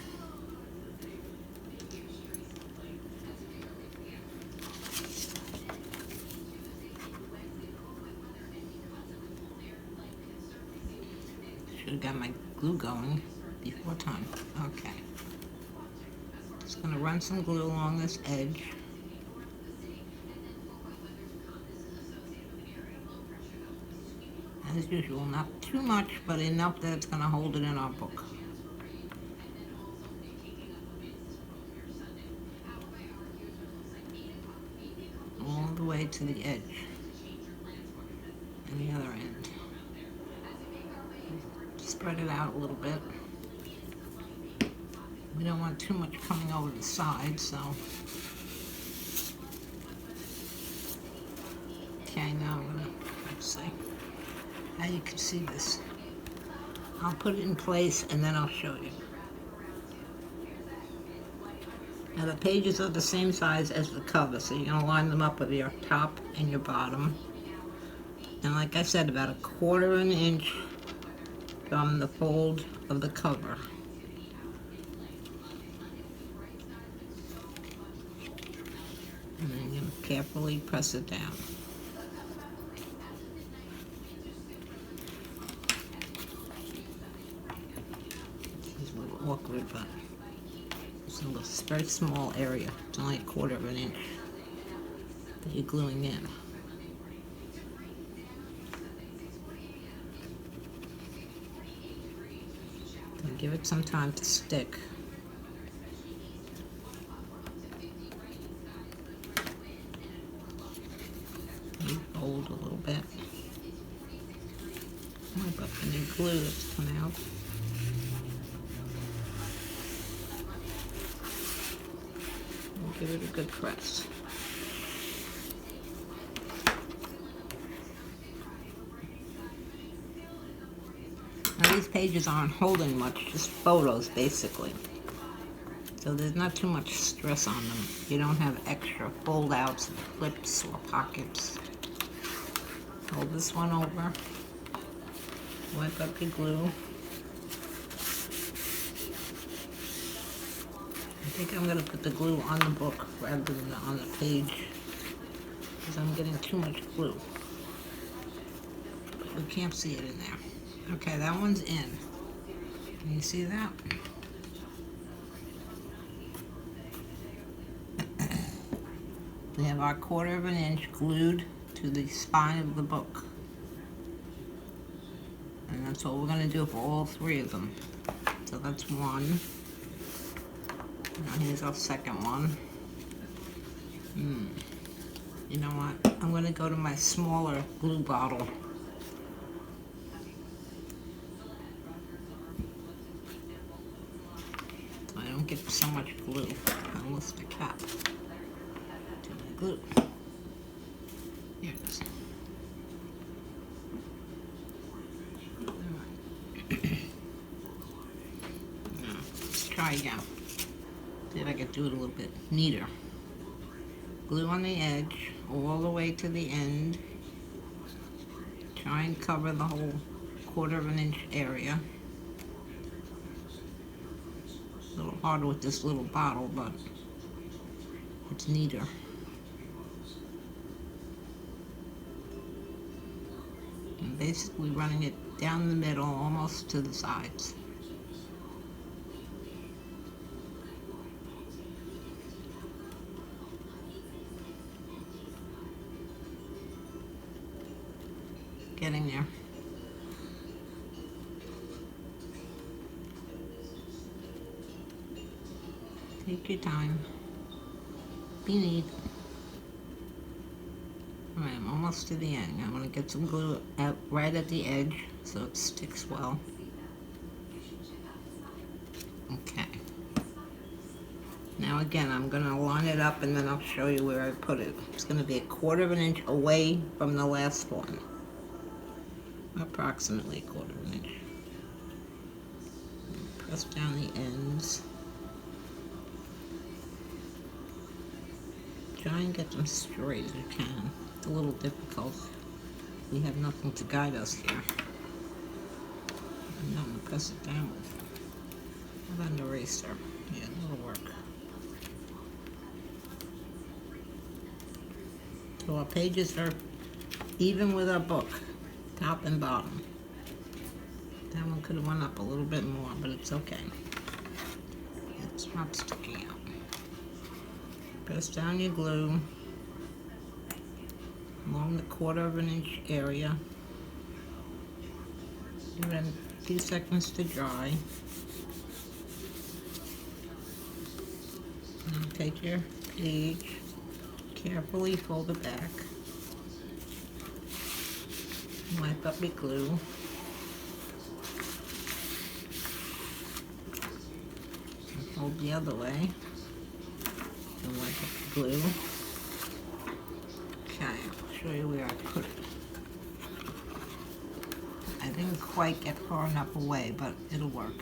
Should have got my glue going before time. Okay. Just going to run some glue along this edge. As usual, not too much, but enough that it's going to hold it in our book. All the way to the edge and the other end. Spread it out a little bit. We don't want too much coming over the side, so. Okay, now I'm gonna, let's see how you can see this. I'll put it in place and then I'll show you. Now the pages are the same size as the cover, so you're gonna line them up with your top and your bottom. And like I said, about 1/4 inch from the fold of the cover. And then you carefully press it down. This is a little awkward, but it's a very small area. It's only 1/4 of an inch that you're gluing in. And give it some time to stick. You fold a little bit. Wipe up any glue that's come out. And give it a good press. Now these pages aren't holding much, just photos basically. So there's not too much stress on them. You don't have extra fold outs, flips, or pockets. Hold this one over. Wipe up your glue. I think I'm going to put the glue on the book rather than on the page because I'm getting too much glue. But we can't see it in there. Okay, that one's in. Can you see that? We have our 1/4 of an inch glued to the spine of the book. And that's what we're going to do for all 3 of them. So that's one. Now here's our second one. You know what? I'm going to go to my smaller glue bottle. So I don't get so much glue. I'll lift the cap to my glue. Here it is. Now, let's try again. See if I can do it a little bit neater. Glue on the edge all the way to the end. Try and cover the whole 1/4 of an inch area. A little harder with this little bottle, but it's neater. And basically running it down the middle, almost to the sides. Getting there. Take your time. Be neat. Alright, I'm almost to the end. I'm going to get some glue out right at the edge so it sticks well. Okay. Now again, I'm going to line it up and then I'll show you where I put it. It's going to be 1/4 of an inch away from the last one. Approximately 1/4 of an inch. Press down the ends. Try and get them straight as you can. It's a little difficult. We have nothing to guide us here. And I'm going to press it down with an eraser. Yeah, that'll work. So our pages are even with our book, top and bottom. That one could have went up a little bit more, but it's okay. It's not sticking out. Press down your glue along the 1/4 of an inch area. Give it a few seconds to dry. Now take your page, carefully fold it back. Wipe up your glue. And fold the other way. And wipe up the glue. Okay, I'll show you where I put it. I didn't quite get far enough away, but it'll work.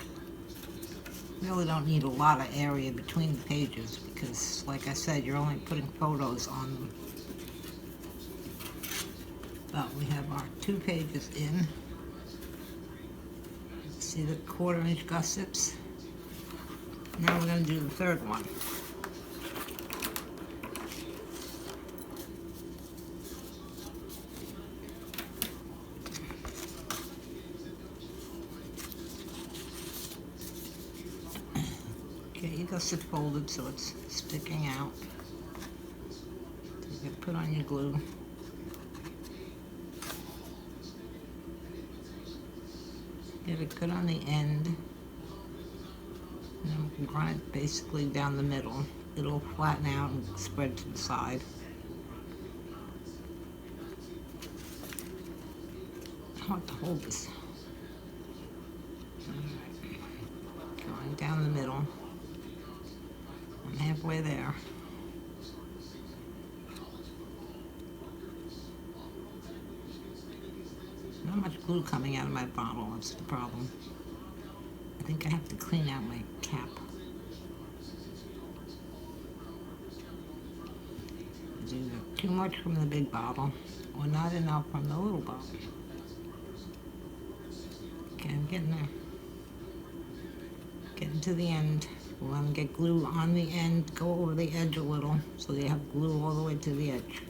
Really don't need a lot of area between the pages because, like I said, you're only putting photos on them. But we have our 2 pages in. See the 1/4 inch gussets? Now we're going to do the third one. Okay, you gusset folded so it's sticking out. You put on your glue. Get it good on the end. And then we can run it basically down the middle. It'll flatten out and spread to the side. I want to hold this. Alright. Going down the middle. I'm halfway there. Not much glue coming out of my bottle, that's the problem. I think I have to clean out my cap. It's either too much from the big bottle or not enough from the little bottle. Okay, I'm getting there. Getting to the end. We want to get glue on the end, go over the edge a little, so you have glue all the way to the edge.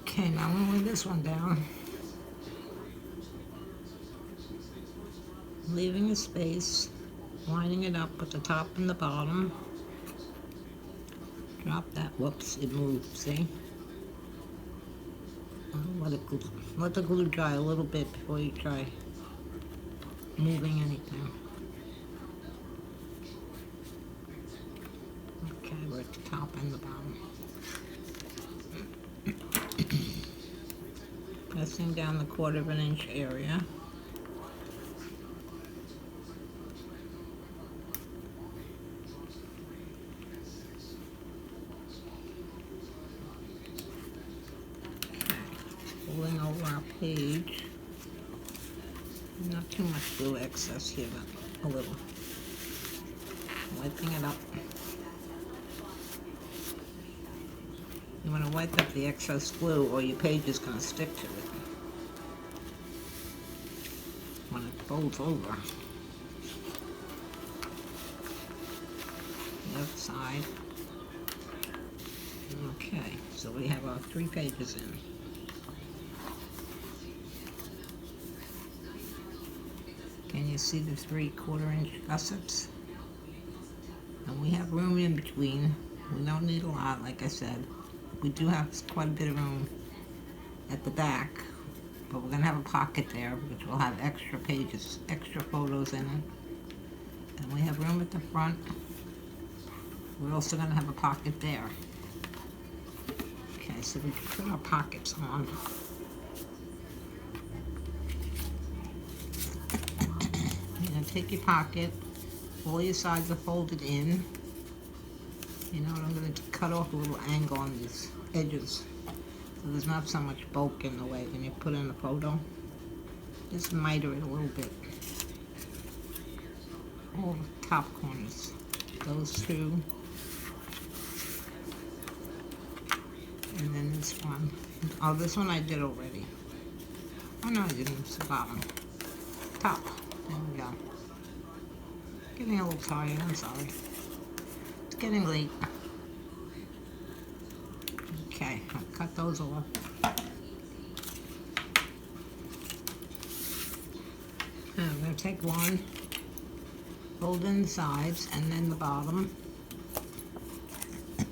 Okay, now I'm going to lay this one down. Leaving a space, lining it up with the top and the bottom. Drop that, whoops, it moved, see? Let the glue dry a little bit before you try moving anything. Okay, we're at the top and the bottom. Pressing down the 1/4 inch area. Pulling over our page. Not too much glue excess here, but a little. Wiping it up. You want to wipe up the excess glue or your page is going to stick to it when it folds over. The other side. Okay, so we have our 3 pages in. Can you see the 3/4 inch gussets? And we have room in between. We don't need a lot, like I said. We do have quite a bit of room at the back, but we're going to have a pocket there, which will have extra pages, extra photos in it. And we have room at the front. We're also going to have a pocket there. Okay, so we can put our pockets on. You're going to take your pocket, all your sides are folded in. You know what, I'm going to cut off a little angle on these edges so there's not so much bulk in the way when you put in a photo. Just miter it a little bit. All the top corners. Those 2. And then this one. Oh, this one I did already. Oh no, I didn't. It's the bottom. Top. There we go. Getting a little tired, I'm sorry. It's getting late. Okay, I'll cut those off. And I'm going to take one, fold in the sides and then the bottom.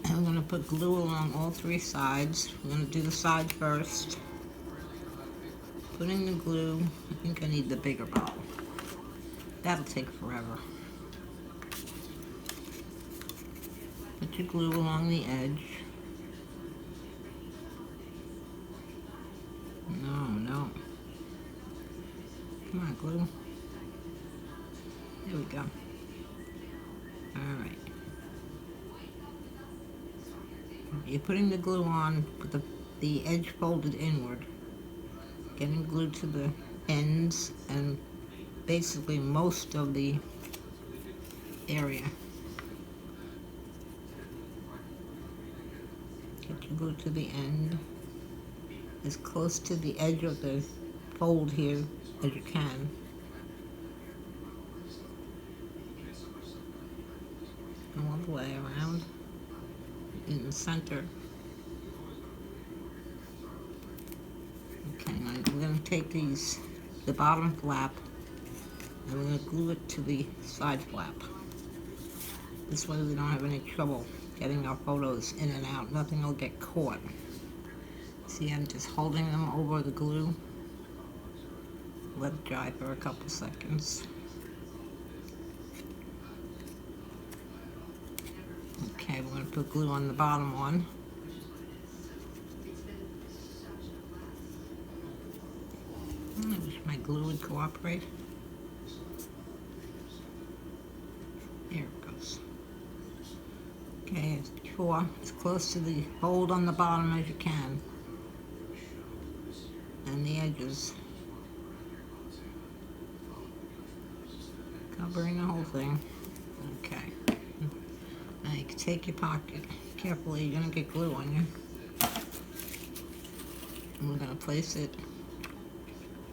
I'm going to put glue along all 3 sides. We're going to do the side first. Putting the glue, I think I need the bigger bottle. That'll take forever. Put your glue along the edge. No. Come on, glue. There we go. Alright. You're putting the glue on with the edge folded inward. Getting glue to the ends and basically most of the area. Get your glue to the end. As close to the edge of the fold here as you can. Go all the way around in the center. Okay, now we're going to take the bottom flap, and we're going to glue it to the side flap. This way we don't have any trouble getting our photos in and out. Nothing will get caught. See, I'm just holding them over the glue. Let it dry for a couple seconds. Okay, we're going to put glue on the bottom one. I wish my glue would cooperate. There it goes. Okay, as before, as close to the hold on the bottom as you can. And the edges. Covering the whole thing. Okay. Now you can take your pocket. Carefully, you're going to get glue on you. And we're going to place it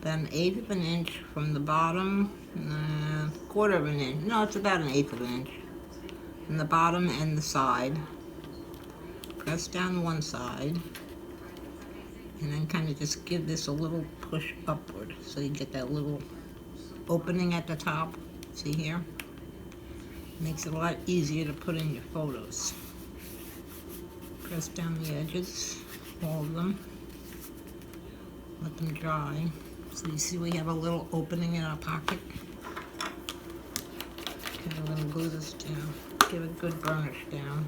about 1/8 of an inch from the bottom, 1/4 of an inch. No, it's about 1/8 of an inch. From the bottom and the side. Press down one side. And then kind of just give this a little push upward so you get that little opening at the top. See here? Makes it a lot easier to put in your photos. Press down the edges, all of them. Let them dry. So you see we have a little opening in our pocket. Okay, we're going to glue this down. Give it a good burnish down.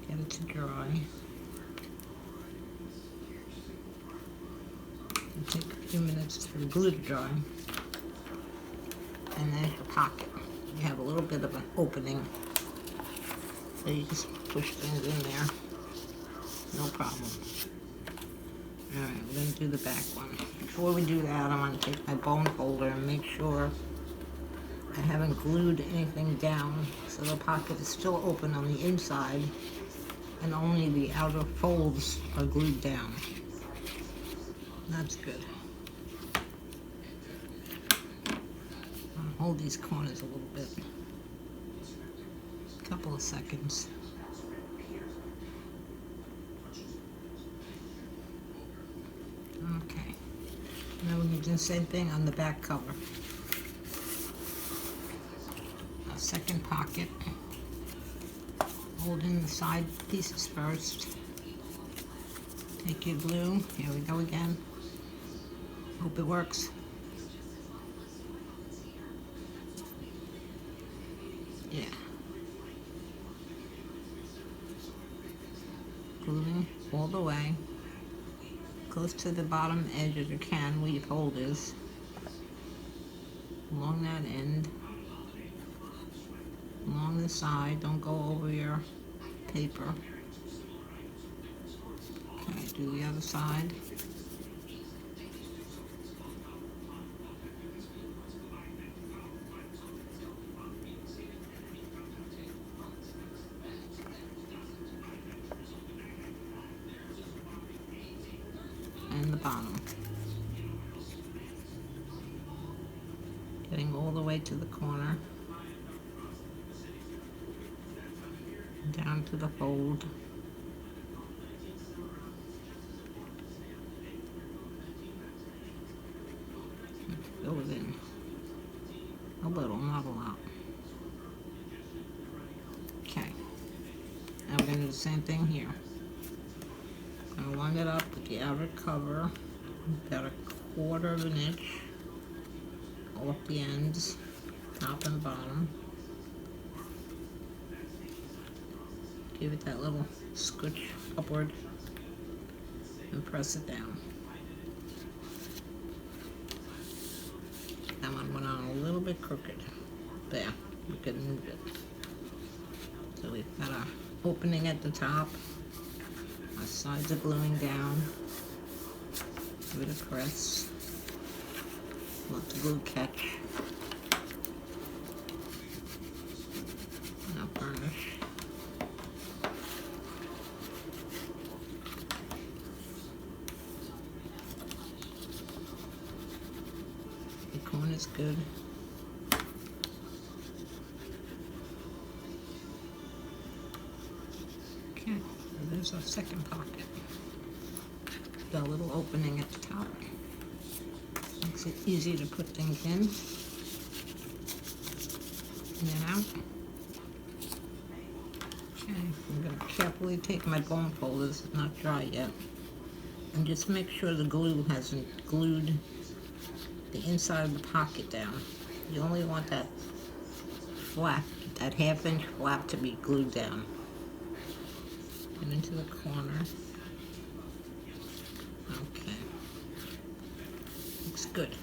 Get it to dry. It'll take a few minutes for the glue to dry. And there's your pocket. You have a little bit of an opening. So you just push things in there. No problem. Alright, we're going to do the back one. Before we do that, I'm going to take my bone folder and make sure I haven't glued anything down, so the pocket is still open on the inside and only the outer folds are glued down. That's good. I'll hold these corners a little bit. A couple of seconds. Okay. Now we're going to do the same thing on the back cover. A second pocket. Hold in the side pieces first. Take your glue. Here we go again. Hope it works. Yeah. Gluing all the way. Close to the bottom edge as you can where your fold is. Along that end. Along the side. Don't go over your paper. Okay, do the other side. And the bottom. Getting all the way to the corner. Down to the fold. Fill it in. A little, not a lot. Okay. Now we're going to do the same thing here. I'm going to line it up with the outer cover, about 1/4 of an inch off the ends, top and bottom. Give it that little scooch upward and press it down. That one went on a little bit crooked. There, we can move it. So we've got our opening at the top. Our sides are gluing down. Give it a press. Let the glue catch. Now burnish. corner's good. Okay, so there's our second pocket. Got a little opening at the top. Makes it easy to put things in and then out. Okay, I'm going to carefully take my bone folders, it's not dry yet, and just make sure the glue hasn't glued the inside of the pocket down. You only want that flap, that half-inch flap to be glued down. And into the corner. Okay. Looks good.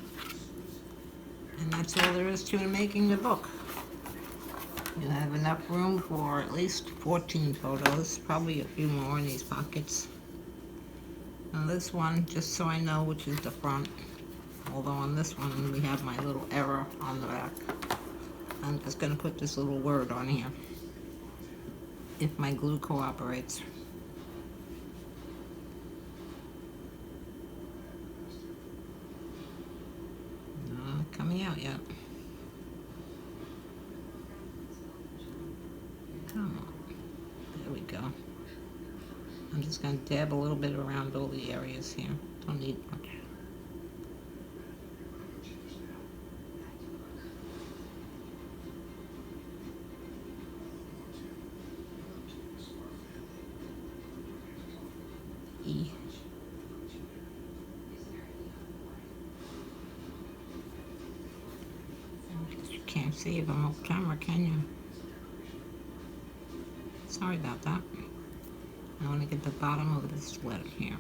And that's all there is to making the book. You have enough room for at least 14 photos, probably a few more in these pockets. Now this one, just so I know which is the front, although on this one we have my little error on the back. I'm just going to put this little word on here, if my glue cooperates. Not coming out yet. Come on. There we go. I'm just going to dab a little bit around all the areas here. Don't need much. E. You can't see them off camera, can you? Sorry about that. I want to get the bottom of this letter here.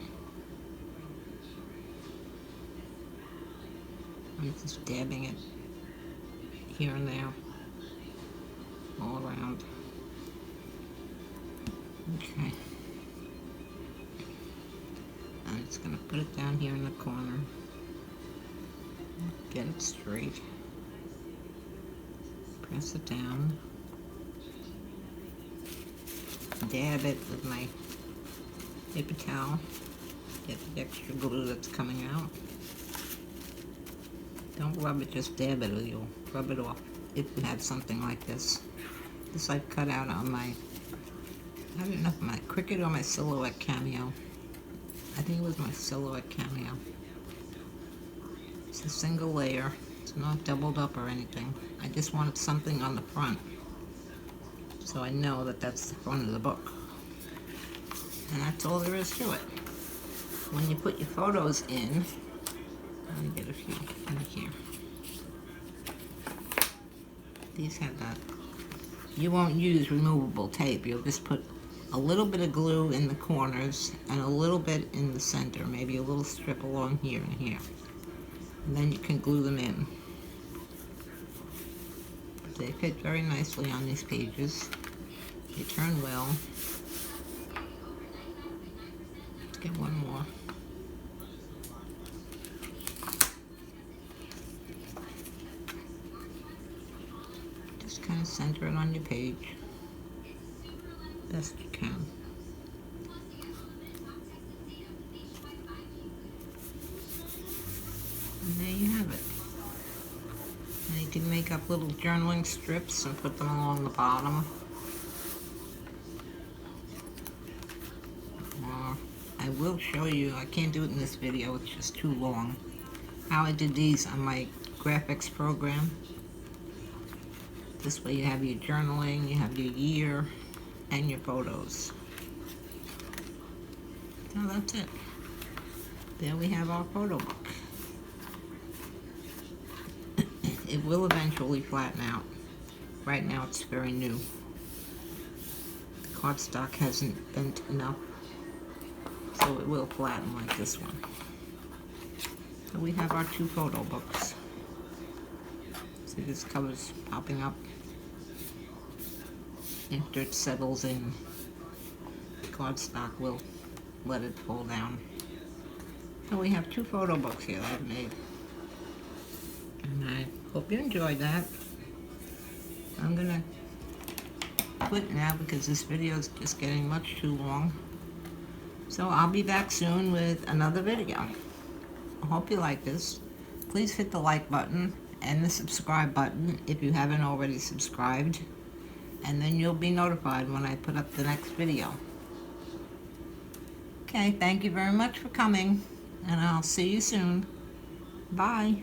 I'm just dabbing it here and there, all around. Okay. I'm just going to put it down here in the corner. Get it straight. Press it down. Dab it with my paper towel. Get the extra glue that's coming out. Don't rub it, just dab it, or you'll rub it off if you have something like this. This I cut out on my, I don't know if my Cricut or my Silhouette Cameo. I think it was my Silhouette Cameo. It's a single layer. It's not doubled up or anything. I just wanted something on the front, so I know that that's the front of the book. And that's all there is to it. When you put your photos in, let me get a few in here. These have that. You won't use removable tape. You'll just put a little bit of glue in the corners and a little bit in the center, maybe a little strip along here and here. And then you can glue them in. They fit very nicely on these pages. They turn well. Let's get one more. Just kind of center it on your page best you can. And there you have it. And you can make up little journaling strips and put them along the bottom. Or I will show you, I can't do it in this video, it's just too long, how I did these on my graphics program. This way you have your journaling, you have your year, and your photos. So that's it. There we have our photo book. It will eventually flatten out. Right now it's very new. The cardstock hasn't bent enough, so it will flatten like this one. So we have our two photo books. See, this cover's popping up. After it settles in, the cardstock will let it fall down. So we have two photo books here that I've made. And I hope you enjoyed that. I'm gonna quit now because this video is just getting much too long. So I'll be back soon with another video. I hope you like this. please hit the like button and the subscribe button if you haven't already subscribed, and then you'll be notified when I put up the next video. Okay, thank you very much for coming, and I'll see you soon. Bye.